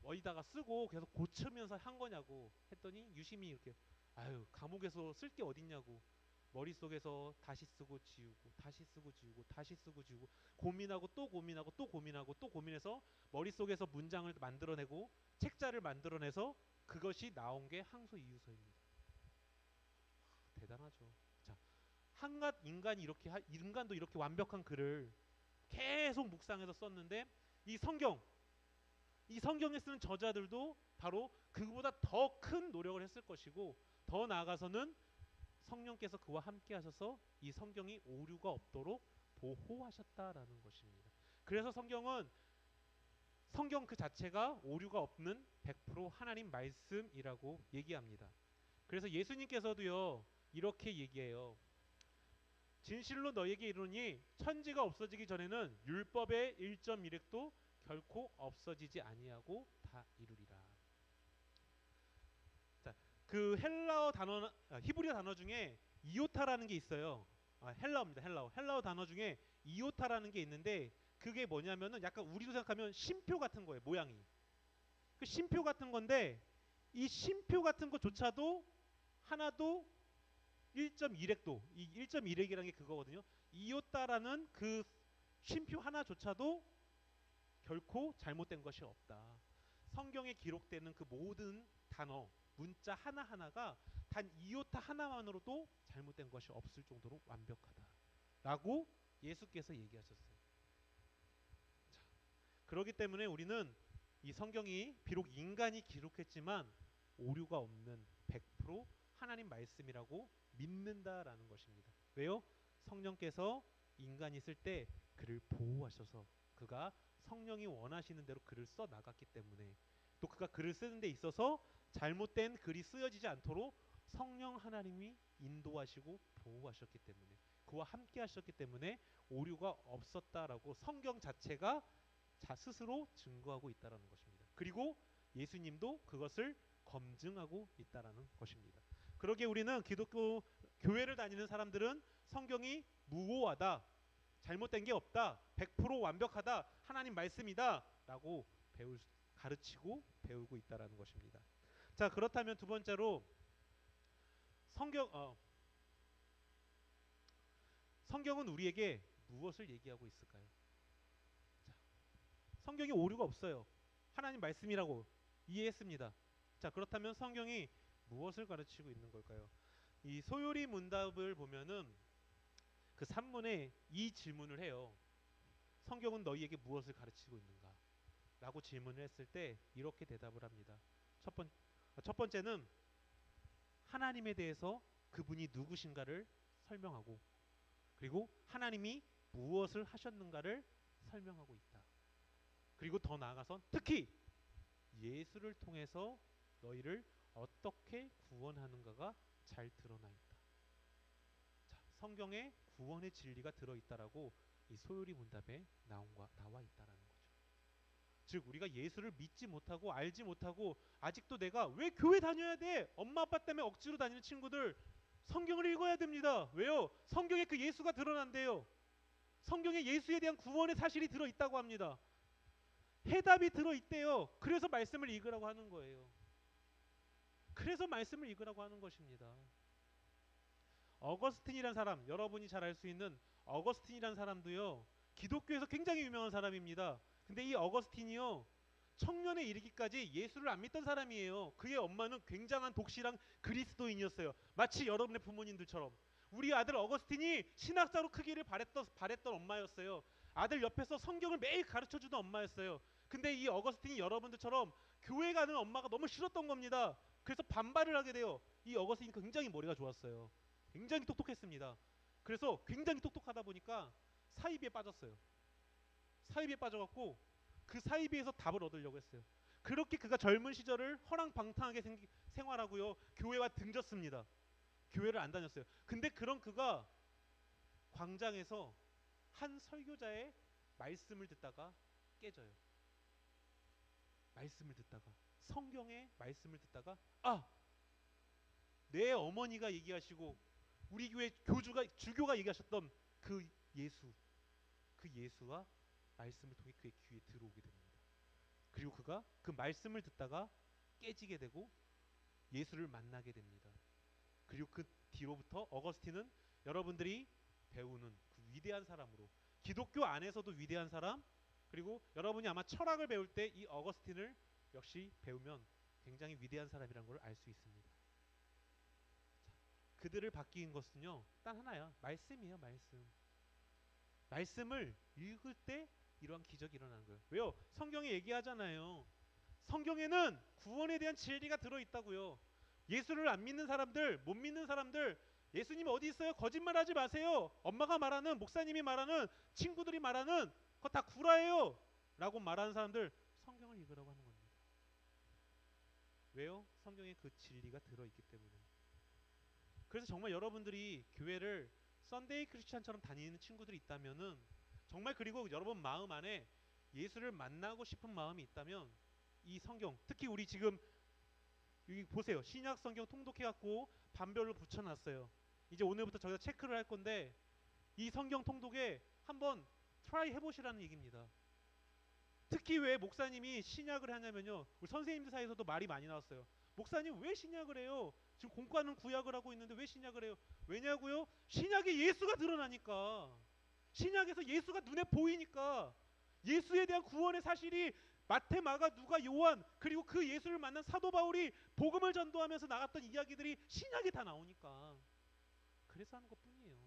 어디다가 쓰고 계속 고치면서 한 거냐고 했더니 유시민이 이렇게 아유 감옥에서 쓸 게 어딨냐고 머릿속에서 다시 쓰고 지우고 다시 쓰고 지우고 다시 쓰고 지우고 고민하고 또 고민하고 또 고민하고 또 고민해서 머릿속에서 문장을 만들어내고 책자를 만들어내서 그것이 나온 게 항소 이유서입니다. 대단하죠. 자, 한갓 인간도 이렇게 완벽한 글을 계속 묵상해서 썼는데 이 성경에 쓰는 저자들도 바로 그보다 더 큰 노력을 했을 것이고 더 나아가서는 성령께서 그와 함께 하셔서 이 성경이 오류가 없도록 보호하셨다라는 것입니다. 그래서 성경 그 자체가 오류가 없는 100% 하나님 말씀이라고 얘기합니다. 그래서 예수님께서도요 이렇게 얘기해요. 진실로 너에게 이르노니 천지가 없어지기 전에는 율법의 1.1획도 결코 없어지지 아니하고 다 이루리라. 자, 그 헬라어 단어 히브리어 단어 중에 이오타라는 게 있어요. 헬라어입니다. 헬라어 단어 중에 이오타라는 게 있는데 그게 뭐냐면은 약간 우리로 생각하면 쉼표 같은 거예요. 모양이. 그 쉼표 같은 건데 이 쉼표 같은 것조차도 하나도 1.1획도 이 1.1획이라는 게 그거거든요. 이오타라는 그 쉼표 하나조차도 결코 잘못된 것이 없다. 성경에 기록되는 그 모든 단어, 문자 하나하나가 단 이오타 하나만으로도 잘못된 것이 없을 정도로 완벽하다. 라고 예수께서 얘기하셨어요. 자, 그렇기 때문에 우리는 이 성경이 비록 인간이 기록했지만 오류가 없는 100% 하나님 말씀이라고 믿는다라는 것입니다. 왜요? 성령께서 인간이 있을 때 그를 보호하셔서 그가 성령이 원하시는 대로 글을 써 나갔기 때문에 또 그가 글을 쓰는 데 있어서 잘못된 글이 쓰여지지 않도록 성령 하나님이 인도하시고 보호하셨기 때문에 그와 함께 하셨기 때문에 오류가 없었다라고 성경 자체가 스스로 증거하고 있다라는 것입니다. 그리고 예수님도 그것을 검증하고 있다라는 것입니다. 그러기에 우리는 기독교 교회를 다니는 사람들은 성경이 무고하다, 잘못된 게 없다, 100% 완벽하다, 하나님 말씀이다 라고 가르치고 배우고 있다라는 것입니다. 자, 그렇다면 두 번째로 성경은 우리에게 무엇을 얘기하고 있을까요? 자, 성경이 오류가 없어요. 하나님 말씀이라고 이해했습니다. 자, 그렇다면 성경이 무엇을 가르치고 있는 걸까요? 이 소요리 문답을 보면은 그 산문에 이 질문을 해요. 성경은 너희에게 무엇을 가르치고 있는가? 라고 질문을 했을 때 이렇게 대답을 합니다. 첫, 번, 첫 번째는 하나님에 대해서 그분이 누구신가를 설명하고, 그리고 하나님이 무엇을 하셨는가를 설명하고 있다. 그리고 더 나아가선 특히 예수를 통해서 너희를 어떻게 구원하는가가 잘 드러나 있다. 자, 성경에 구원의 진리가 들어있다라고 이 소요리 문답에 나와 있다라는 거죠. 즉 우리가 예수를 믿지 못하고 알지 못하고 아직도 내가 왜 교회 다녀야 돼? 엄마 아빠 때문에 억지로 다니는 친구들, 성경을 읽어야 됩니다. 왜요? 성경에 그 예수가 드러난대요. 성경에 예수에 대한 구원의 사실이 들어있다고 합니다. 해답이 들어있대요. 그래서 말씀을 읽으라고 하는 거예요. 그래서 말씀을 읽으라고 하는 것입니다. 어거스틴이란 사람, 여러분이 잘 알 수 있는 어거스틴이란 사람도요, 기독교에서 굉장히 유명한 사람입니다. 근데 이 어거스틴이요, 청년에 이르기까지 예수를 안 믿던 사람이에요. 그의 엄마는 굉장한 독실한 그리스도인이었어요. 마치 여러분의 부모님들처럼. 우리 아들 어거스틴이 신학자로 크기를 바랬던 엄마였어요. 아들 옆에서 성경을 매일 가르쳐주던 엄마였어요. 근데 이 어거스틴이 여러분들처럼 교회 가는 엄마가 너무 싫었던 겁니다. 그래서 반발을 하게 돼요. 이 어거스틴이 굉장히 머리가 좋았어요. 굉장히 똑똑했습니다. 그래서 굉장히 똑똑하다 보니까 사이비에 빠졌어요. 사이비에 빠져갖고 그 사이비에서 답을 얻으려고 했어요. 그렇게 그가 젊은 시절을 허랑방탕하게 생활하고요, 교회와 등졌습니다. 교회를 안 다녔어요. 근데 그런 그가 광장에서 한 설교자의 말씀을 듣다가 깨져요. 말씀을 듣다가, 성경의 말씀을 듣다가, 아! 내 어머니가 얘기하시고 우리 교회 주교가 얘기하셨던 그 예수, 그 예수가 말씀을 통해 그의 귀에 들어오게 됩니다. 그리고 그가 그 말씀을 듣다가 깨지게 되고 예수를 만나게 됩니다. 그리고 그 뒤로부터 어거스틴은 여러분들이 배우는 그 위대한 사람으로, 기독교 안에서도 위대한 사람, 그리고 여러분이 아마 철학을 배울 때 이 어거스틴을 역시 배우면 굉장히 위대한 사람이라는 걸 알 수 있습니다. 그들을 바뀐 것은요, 단 하나야. 말씀이에요. 말씀을 읽을 때 이러한 기적이 일어나는 거예요. 왜요? 성경에 얘기하잖아요. 성경에는 구원에 대한 진리가 들어있다고요. 예수를 안 믿는 사람들, 못 믿는 사람들, 예수님 어디 있어요? 거짓말하지 마세요. 엄마가 말하는, 목사님이 말하는, 친구들이 말하는 그거 다 구라예요 라고 말하는 사람들, 성경을 읽으라고 하는 겁니다. 왜요? 성경에 그 진리가 들어있기 때문에. 그래서 정말 여러분들이 교회를 썬데이 크리스찬처럼 다니는 친구들이 있다면은, 정말 그리고 여러분 마음 안에 예수를 만나고 싶은 마음이 있다면 이 성경, 특히 우리 지금 여기 보세요. 신약 성경 통독해 갖고 반별로 붙여놨어요. 이제 오늘부터 저희가 체크를 할 건데 이 성경 통독에 한번 트라이 해보시라는 얘기입니다. 특히 왜 목사님이 신약을 하냐면요, 우리 선생님들 사이에서도 말이 많이 나왔어요. 목사님 왜 신약을 해요? 지금 공과는 구약을 하고 있는데 왜 신약을 해요? 왜냐고요? 신약에 예수가 드러나니까. 신약에서 예수가 눈에 보이니까. 예수에 대한 구원의 사실이 마태, 마가, 누가, 요한, 그리고 그 예수를 만난 사도 바울이 복음을 전도하면서 나갔던 이야기들이 신약에 다 나오니까. 그래서 하는 것뿐이에요.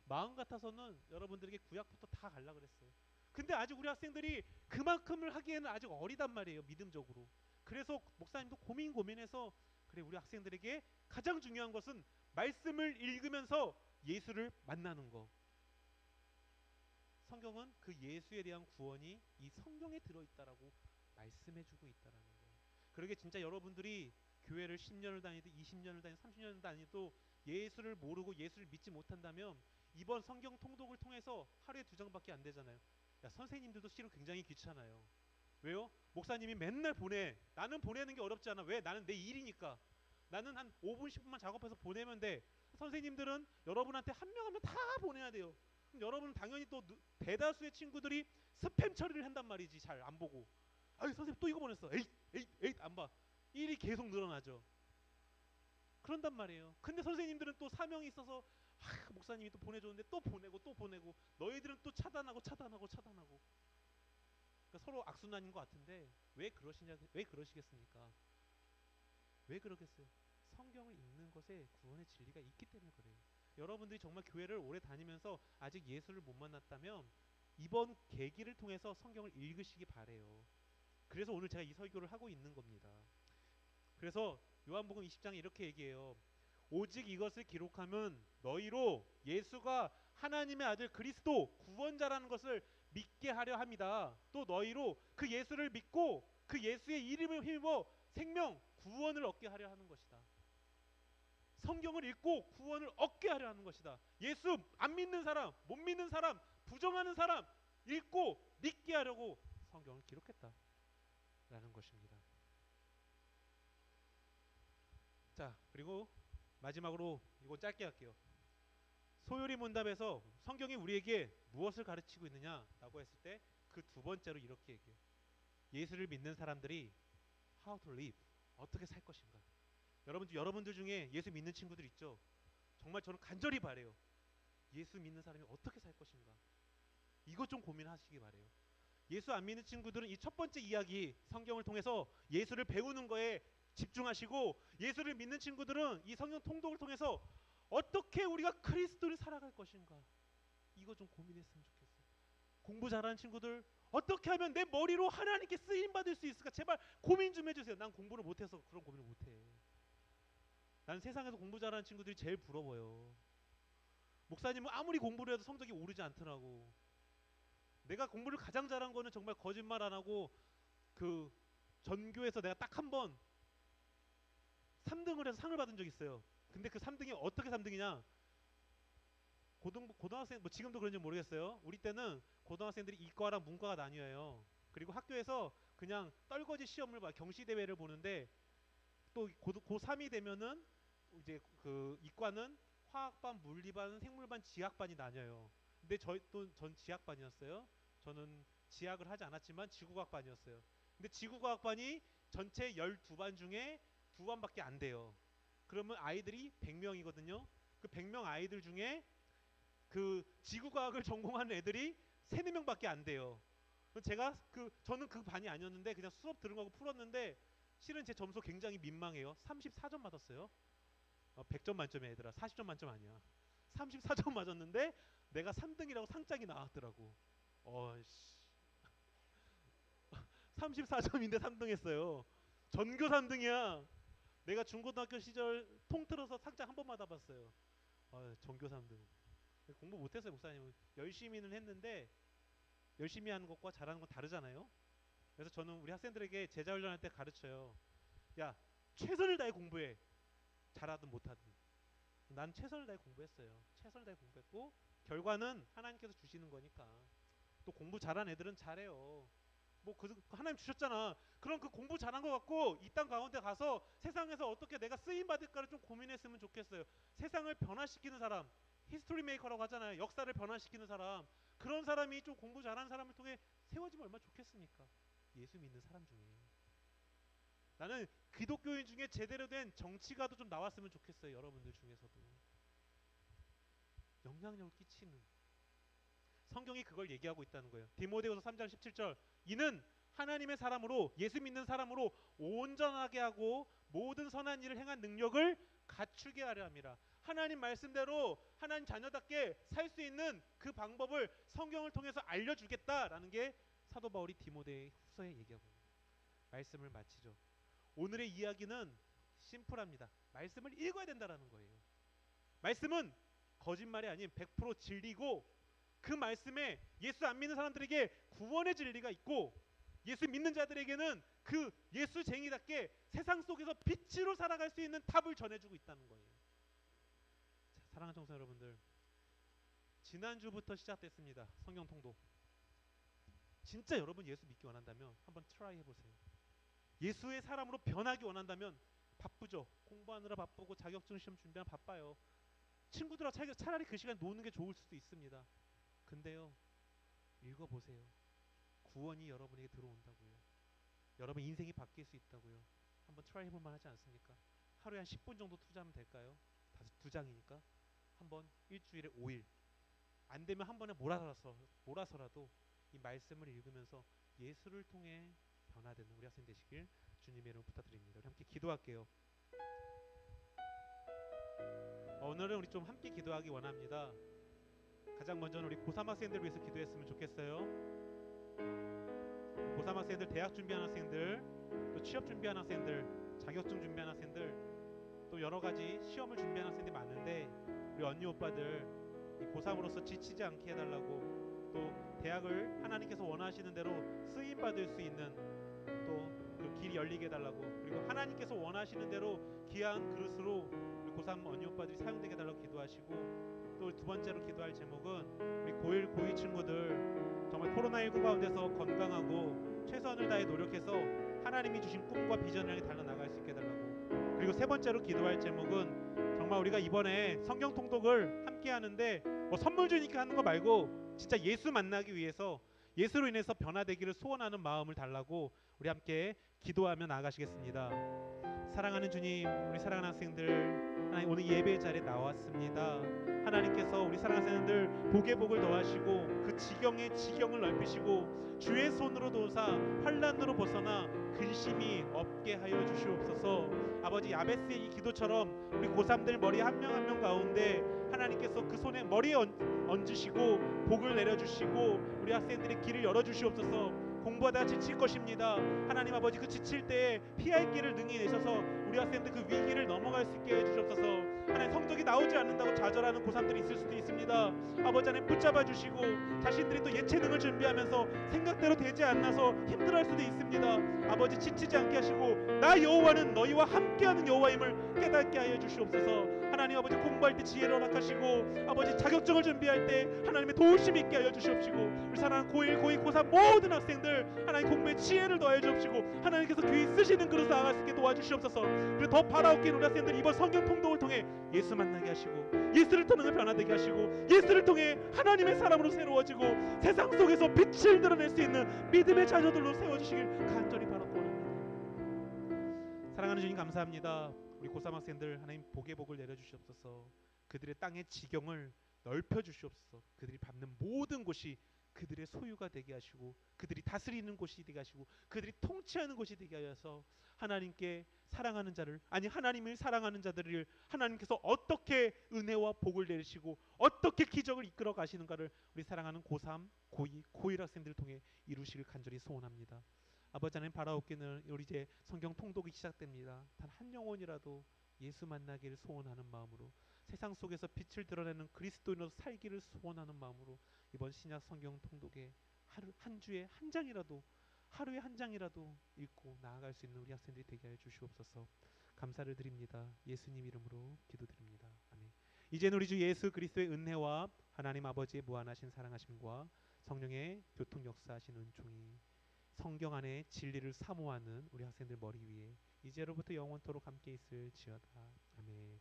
마음 같아서는 여러분들에게 구약부터 다 갈라 그랬어요. 근데 아직 우리 학생들이 그만큼을 하기에는 아직 어리단 말이에요, 믿음적으로. 그래서 목사님도 고민해서, 그래, 우리 학생들에게 가장 중요한 것은 말씀을 읽으면서 예수를 만나는 거. 성경은 그 예수에 대한 구원이 이 성경에 들어있다라고 말씀해주고 있다라는 거예요. 그러게 진짜 여러분들이 교회를 10년을 다니든 20년을 다니든 30년을 다니도 예수를 모르고 예수를 믿지 못한다면 이번 성경 통독을 통해서 하루에 2장밖에 안 되잖아요. 야, 선생님들도 실은 굉장히 귀찮아요. 왜요? 목사님이 맨날 보내. 나는 보내는 게 어렵지 않아. 왜? 나는 내 일이니까. 나는 한 5분 10분만 작업해서 보내면 돼. 선생님들은 여러분한테 한 명 한 명 다 보내야 돼요. 그럼 여러분은 당연히 또 대다수의 친구들이 스팸 처리를 한단 말이지. 잘 안 보고. 아유, 선생님 또 이거 보냈어. 에잇 안 봐. 일이 계속 늘어나죠. 그런단 말이에요. 근데 선생님들은 또 사명이 있어서 목사님이 또 보내줬는데 또 보내고 너희들은 또 차단하고. 그러니까 서로 악순환인 것 같은데 왜 그러시겠습니까? 왜 그러겠어요? 성경을 읽는 것에 구원의 진리가 있기 때문에 그래요. 여러분들이 정말 교회를 오래 다니면서 아직 예수를 못 만났다면 이번 계기를 통해서 성경을 읽으시기 바래요. 그래서 오늘 제가 이 설교를 하고 있는 겁니다. 그래서 요한복음 20장에 이렇게 얘기해요. 오직 이것을 기록하면 너희로 예수가 하나님의 아들 그리스도 구원자라는 것을 믿게 하려 합니다. 또 너희로 그 예수를 믿고 그 예수의 이름을 힘입어 생명 구원을 얻게 하려 하는 것이다. 성경을 읽고 구원을 얻게 하려 하는 것이다. 예수 안 믿는 사람, 못 믿는 사람, 부정하는 사람 읽고 믿게 하려고 성경을 기록했다라는 것입니다. 자, 그리고 마지막으로 이거 짧게 할게요. 소요리 문답에서 성경이 우리에게 무엇을 가르치고 있느냐라고 했을 때 그 두 번째로 이렇게 얘기해요. 예수를 믿는 사람들이 how to live, 어떻게 살 것인가. 여러분들 중에 예수 믿는 친구들 있죠? 정말 저는 간절히 바래요. 예수 믿는 사람이 어떻게 살 것인가. 이것 좀 고민하시기 바래요. 예수 안 믿는 친구들은 이 첫 번째 이야기 성경을 통해서 예수를 배우는 거에 집중하시고, 예수를 믿는 친구들은 이 성경 통독을 통해서 어떻게 우리가 그리스도를 살아갈 것인가, 이거 좀 고민했으면 좋겠어요. 공부 잘하는 친구들 어떻게 하면 내 머리로 하나님께 쓰임 받을 수 있을까, 제발 고민 좀 해주세요. 난 공부를 못해서 그런 고민을 못해. 난 세상에서 공부 잘하는 친구들이 제일 부러워요. 목사님은 아무리 공부를 해도 성적이 오르지 않더라고. 내가 공부를 가장 잘한 거는 정말 거짓말 안 하고 그 전교에서 내가 딱 한 번 3등을 해서 상을 받은 적이 있어요. 근데 그 3등이 어떻게 3등이냐? 고등학생, 뭐 지금도 그런지 모르겠어요. 우리 때는 고등학생들이 이과랑 문과가 나뉘어요. 그리고 학교에서 그냥 떨거지 시험을 봐, 경시 대회를 보는데, 또 고3이 되면은 이제 그 이과는 화학반, 물리반, 생물반, 지학반이 나뉘어요. 근데 전 지학반이었어요. 저는 지학을 하지 않았지만 지구과학반이었어요. 근데 지구과학반이 전체 12반 중에 2반밖에 안 돼요. 그러면 아이들이 100명이거든요. 그 100명 아이들 중에 그 지구과학을 전공하는 애들이 3, 4명밖에 안 돼요. 저는 그 반이 아니었는데 그냥 수업 들은 거고 풀었는데, 실은 제 점수 굉장히 민망해요. 34점 맞았어요. 100점 만점에 얘들아, 40점 만점 아니야. 34점 맞았는데 내가 3등이라고 상장이 나왔더라고. 어이씨. 34점인데 3등 했어요. 전교 3등이야. 내가 중고등학교 시절 통틀어서 상장 한 번 받아봤어요. 전교 3등. 공부 못했어요. 목사님은 열심히는 했는데, 열심히 하는 것과 잘하는 건 다르잖아요. 그래서 저는 우리 학생들에게 제자훈련할 때 가르쳐요. 야, 최선을 다해 공부해. 잘하든 못하든. 난 최선을 다해 공부했어요. 최선을 다해 공부했고, 결과는 하나님께서 주시는 거니까. 또 공부 잘한 애들은 잘해요. 뭐 하나님 주셨잖아. 그럼 그 공부 잘한 거 갖고 이 땅 가운데 가서 세상에서 어떻게 내가 쓰임 받을까를 좀 고민했으면 좋겠어요. 세상을 변화시키는 사람, 히스토리 메이커라고 하잖아요. 역사를 변화시키는 사람, 그런 사람이 좀 공부 잘하는 사람을 통해 세워지면 얼마나 좋겠습니까? 예수 믿는 사람 중에. 나는 기독교인 중에 제대로 된 정치가도 좀 나왔으면 좋겠어요. 여러분들 중에서도 영향력을 끼치는. 성경이 그걸 얘기하고 있다는 거예요. 디모데후서 3장 17절, 이는 하나님의 사람으로, 예수 믿는 사람으로 온전하게 하고 모든 선한 일을 행한 능력을 갖추게 하려 함이라. 하나님 말씀대로 하나님 자녀답게 살 수 있는 그 방법을 성경을 통해서 알려주겠다라는 게 사도 바울이 디모데 후서에 얘기하고 있는 말씀을 마치죠. 오늘의 이야기는 심플합니다. 말씀을 읽어야 된다라는 거예요. 말씀은 거짓말이 아닌 100% 진리고, 그 말씀에 예수 안 믿는 사람들에게 구원의 진리가 있고, 예수 믿는 자들에게는 그 예수쟁이답게 세상 속에서 빛으로 살아갈 수 있는 답을 전해주고 있다는 거예요. 자, 사랑하는 청소 여러분들, 지난주부터 시작됐습니다. 성경 통독. 진짜 여러분 예수 믿기 원한다면 한번 트라이 해보세요. 예수의 사람으로 변하기 원한다면 바쁘죠. 공부하느라 바쁘고 자격증 시험 준비하면 바빠요. 친구들하고 차라리 그 시간 노는 게 좋을 수도 있습니다. 근데요, 읽어보세요. 구원이 여러분에게 들어온다고요. 여러분 인생이 바뀔 수 있다고요. 한번 트라이 해볼 만하지 않습니까? 하루에 한 10분 정도 투자하면 될까요? 2장이니까 한번 일주일에 5일, 안 되면 한 번에 몰아서라도 이 말씀을 읽으면서 예수를 통해 변화되는 우리 학생 되시길 주님의 이름으로 부탁드립니다. 우리 함께 기도할게요. 오늘은 우리 좀 함께 기도하기 원합니다. 가장 먼저는 우리 고3 학생들 위해서 기도했으면 좋겠어요. 고3 학생들, 대학 준비하는 학생들, 또 취업 준비하는 학생들, 자격증 준비하는 학생들, 또 여러 가지 시험을 준비하는 학생들이 많은데 우리 언니 오빠들 이 고3으로서 지치지 않게 해달라고, 또 대학을 하나님께서 원하시는 대로 쓰임 받을 수 있는 또 그 길이 열리게 해달라고, 그리고 하나님께서 원하시는 대로 귀한 그릇으로 우리 고3 언니 오빠들이 사용되게 해달라고 기도하시고, 또 두 번째로 기도할 제목은 우리 고1 고2 친구들 정말 코로나19 가운데서 건강하고 최선을 다해 노력해서 하나님이 주신 꿈과 비전을 향해 달려나갈 수 있게 해달라고. 그리고 세 번째로 기도할 제목은 정말 우리가 이번에 성경 통독을 함께 하는데 뭐 선물 주니까 하는 거 말고 진짜 예수 만나기 위해서 예수로 인해서 변화되기를 소원하는 마음을 달라고 우리 함께 기도하며 나아가시겠습니다. 사랑하는 주님, 우리 사랑하는 학생들, 하나님 오늘 예배 자리에 나왔습니다. 하나님께서 우리 사랑하는 학생들 복에 복을 더하시고 그 지경에 지경을 넓히시고 주의 손으로 도우사 환난으로 벗어나 근심이 없게 하여 주시옵소서. 아버지, 야베스의 이 기도처럼 우리 고3들 머리 한 명 한 명 가운데 하나님께서 그 손에 머리에 얹으시고 복을 내려주시고 우리 학생들의 길을 열어주시옵소서. 공부하다 지칠 것입니다. 하나님 아버지, 그 지칠 때에 피할 길을 능히 내셔서 우리 학생들 그 위기를 넘어갈 수 있게 해주시옵소서. 하나님, 성적이 나오지 않는다고 좌절하는 고3들이 있을 수도 있습니다. 아버지 하나님, 붙잡아 주시고 자신들이 또 예체능을 준비하면서 생각대로 되지 않아서 힘들어할 수도 있습니다. 아버지, 지치지 않게 하시고 나 여호와는 너희와 함께하는 여호와임을 깨닫게 하여 주시옵소서. 하나님 아버지, 공부할 때 지혜를 허락하시고 아버지 자격증을 준비할 때 하나님의 도우심 있게 하여 주시옵시고 우리 사랑하는 고1, 고2, 고3 모든 학생들 하나님 공부에 지혜를 더해 주옵시고 하나님께서 귀 쓰시는 그릇을 나갈 수 있게 도와주시옵소서. 그리고 더 바라옵긴 우리 학생들 이번 성경 통독을 통해 예수 만나게 하시고 예수를 통해 변화되게 하시고 예수를 통해 하나님의 사람으로 새로워지고 세상 속에서 빛을 드러낼 수 있는 믿음의 자녀들로 세워주시길 간절히 바라고 원합니다. 사랑하는 주님, 감사합니다. 우리 고3 학생들 하나님 복의 복을 내려주시옵소서. 그들의 땅의 지경을 넓혀주시옵소서. 그들이 밟는 모든 곳이 그들의 소유가 되게 하시고 그들이 다스리는 곳이 되게 하시고 그들이 통치하는 곳이 되게 하여서 하나님께 사랑하는 자를, 아니 하나님을 사랑하는 자들을 하나님께서 어떻게 은혜와 복을 내리시고 어떻게 기적을 이끌어 가시는가를 우리 사랑하는 고3, 고2, 고1 학생들을 통해 이루시길 간절히 소원합니다. 아버지 하나님, 바라옵기는 우리 이제 성경 통독이 시작됩니다. 단 한 영혼이라도 예수 만나기를 소원하는 마음으로, 세상 속에서 빛을 드러내는 그리스도인으로 살기를 소원하는 마음으로 이번 신약 성경 통독에 하루 한 주에 한 장이라도, 하루에 한 장이라도 읽고 나아갈 수 있는 우리 학생들이 되게 하여 주시옵소서. 감사를 드립니다. 예수님 이름으로 기도드립니다. 아멘. 이제는 우리 주 예수 그리스도의 은혜와 하나님 아버지의 무한하신 사랑하심과 성령의 교통 역사하신 은총이 성경 안에 진리를 사모하는 우리 학생들 머리 위에 이제로부터 영원토록 함께 있을지어다. 아멘.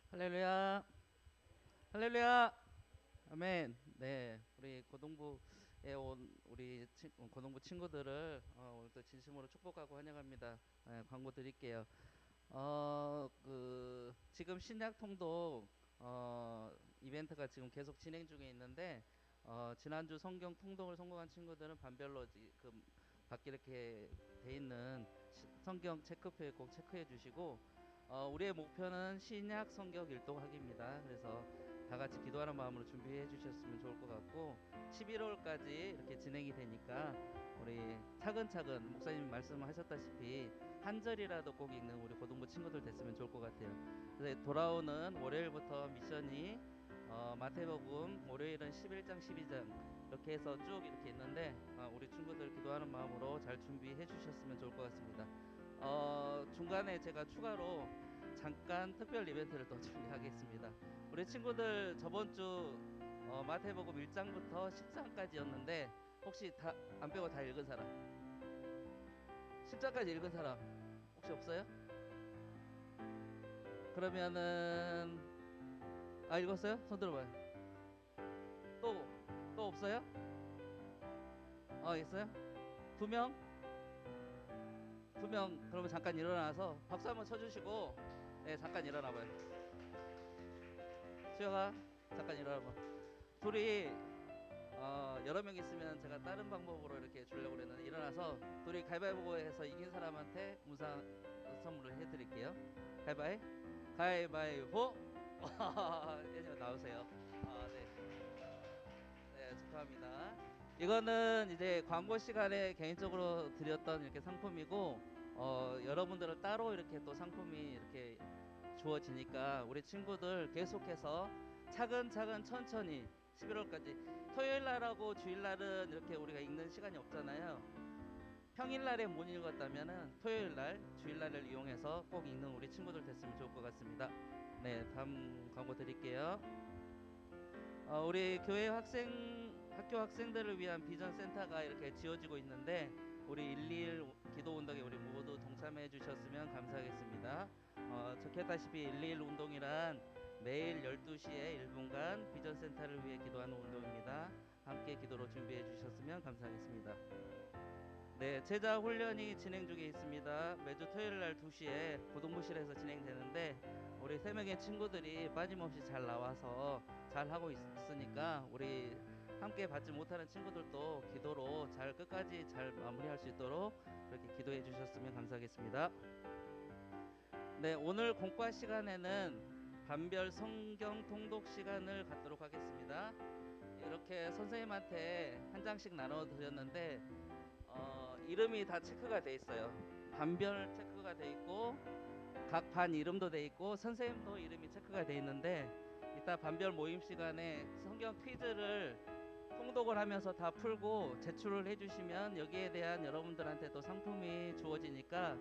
할렐루야, 할렐루야, 아멘. 네, 우리 고등부에 온 우리 고등부 친구들을 오늘 또 진심으로 축복하고 환영합니다. 광고 드릴게요. 지금 신약 통독 이벤트가 지금 계속 진행 중에 있는데 지난주 성경 통독을 성공한 친구들은 반별로 밖에 이렇게 돼 있는 성경 체크표에 꼭 체크해 주시고 우리의 목표는 신약 성경 일독하기입니다. 그래서 다 같이 기도하는 마음으로 준비해 주셨으면 좋을 것 같고 11월까지 이렇게 진행이 되니까 우리 차근차근 목사님 말씀하셨다시피 한 절이라도 꼭 읽는 우리 고등부 친구들 됐으면 좋을 것 같아요. 그래서 돌아오는 월요일부터 미션이 마태복음 월요일은 11장 12장 이렇게 해서 쭉 이렇게 있는데 우리 친구들 기도하는 마음으로 잘 준비해 주셨으면 좋을 것 같습니다. 중간에 제가 추가로 잠깐 특별 이벤트를 또 준비하겠습니다. 우리 친구들 저번주 마태복음 1장부터 10장까지였는데 혹시 다 안 빼고 다 읽은 사람? 10장까지 읽은 사람 혹시 없어요? 그러면은 읽었어요? 손 들어봐요. 또 없어요? 있어요? 2명? 그러면 잠깐 일어나서 박수 한번 쳐주시고 네, 잠깐 일어나봐요. 수영아, 잠깐 일어나봐. 둘이 여러 명 있으면 제가 다른 방법으로 이렇게 주려고 그랬는데 일어나서 둘이 가위바위보해서 이긴 사람한테 문상 선물을 해드릴게요. 가위바위보. 예진아 나오세요. 네. 네, 축하합니다. 이거는 이제 광고 시간에 개인적으로 드렸던 이렇게 상품이고, 여러분들은 따로 이렇게 또 상품이 이렇게 주어지니까 우리 친구들 계속해서 차근차근 천천히 11월까지, 토요일 날하고 주일 날은 이렇게 우리가 읽는 시간이 없잖아요. 평일 날에 못 읽었다면은 토요일 날, 주일 날을 이용해서 꼭 읽는 우리 친구들 됐으면 좋을 것 같습니다. 네, 다음 광고 드릴게요. 우리 교회 학교 학생들을 위한 비전 센터가 이렇게 지어지고 있는데 우리 121 기도 운동에 우리 모두 동참해 주셨으면 감사하겠습니다. 적혔다시피 121 운동이란 매일 12시에 1분간 비전 센터를 위해 기도하는 운동입니다. 함께 기도로 준비해 주셨으면 감사하겠습니다. 네, 제자 훈련이 진행 중에 있습니다. 매주 토요일 날 2시에 고등부실에서 진행되는데 우리 3명의 친구들이 빠짐없이 잘 나와서 잘 하고 있으니까 우리 함께 받지 못하는 친구들도 기도로 잘 끝까지 잘 마무리할 수 있도록 그렇게 기도해 주셨으면 감사하겠습니다. 네, 오늘 공과 시간에는 반별 성경 통독 시간을 갖도록 하겠습니다. 이렇게 선생님한테 한 장씩 나눠 드렸는데 이름이 다 체크가 돼 있어요. 반별 체크가 돼 있고 각 반 이름도 돼 있고 선생님도 이름이 체크가 돼 있는데 이따 반별 모임 시간에 성경 퀴즈를 통독을 하면서 다 풀고 제출을 해주시면 여기에 대한 여러분들한테도 상품이 주어지니까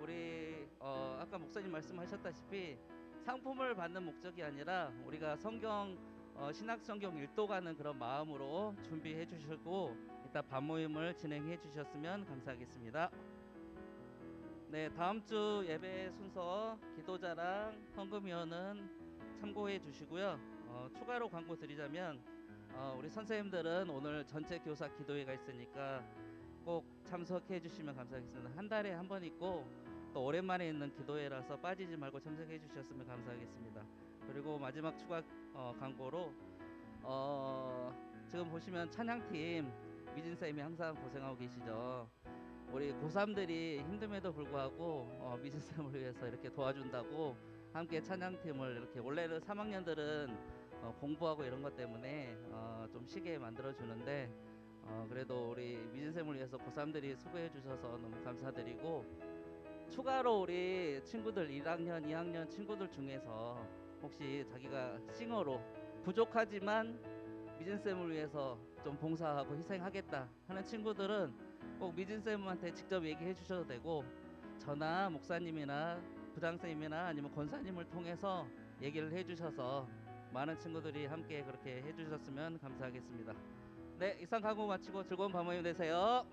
우리 아까 목사님 말씀하셨다시피 상품을 받는 목적이 아니라 우리가 성경 신학 성경 일독하는 그런 마음으로 준비해 주시고 이따 반 모임을 진행해 주셨으면 감사하겠습니다. 네, 다음 주 예배 순서 기도자랑 헌금위원은 참고해 주시고요. 추가로 광고 드리자면 우리 선생님들은 오늘 전체 교사 기도회가 있으니까 꼭 참석해 주시면 감사하겠습니다. 한 달에 한 번 있고 또 오랜만에 있는 기도회라서 빠지지 말고 참석해 주셨으면 감사하겠습니다. 그리고 마지막 추가 광고로 지금 보시면 찬양팀 미진쌤이 항상 고생하고 계시죠. 우리 고3들이 힘듦에도 불구하고 미진쌤을 위해서 이렇게 도와준다고 함께 찬양팀을 이렇게, 원래는 3학년들은 공부하고 이런 것 때문에 좀 쉬게 만들어주는데 그래도 우리 미진쌤을 위해서 고3들이 수고해 주셔서 너무 감사드리고, 추가로 우리 친구들 1학년 2학년 친구들 중에서 혹시 자기가 싱어로 부족하지만 미진쌤을 위해서 좀 봉사하고 희생하겠다 하는 친구들은 꼭 미진쌤한테 직접 얘기해 주셔도 되고, 저나 목사님이나 부장쌤이나 아니면 권사님을 통해서 얘기를 해 주셔서 많은 친구들이 함께 그렇게 해 주셨으면 감사하겠습니다. 네, 이상 강의 마치고 즐거운 밤 모임 되세요.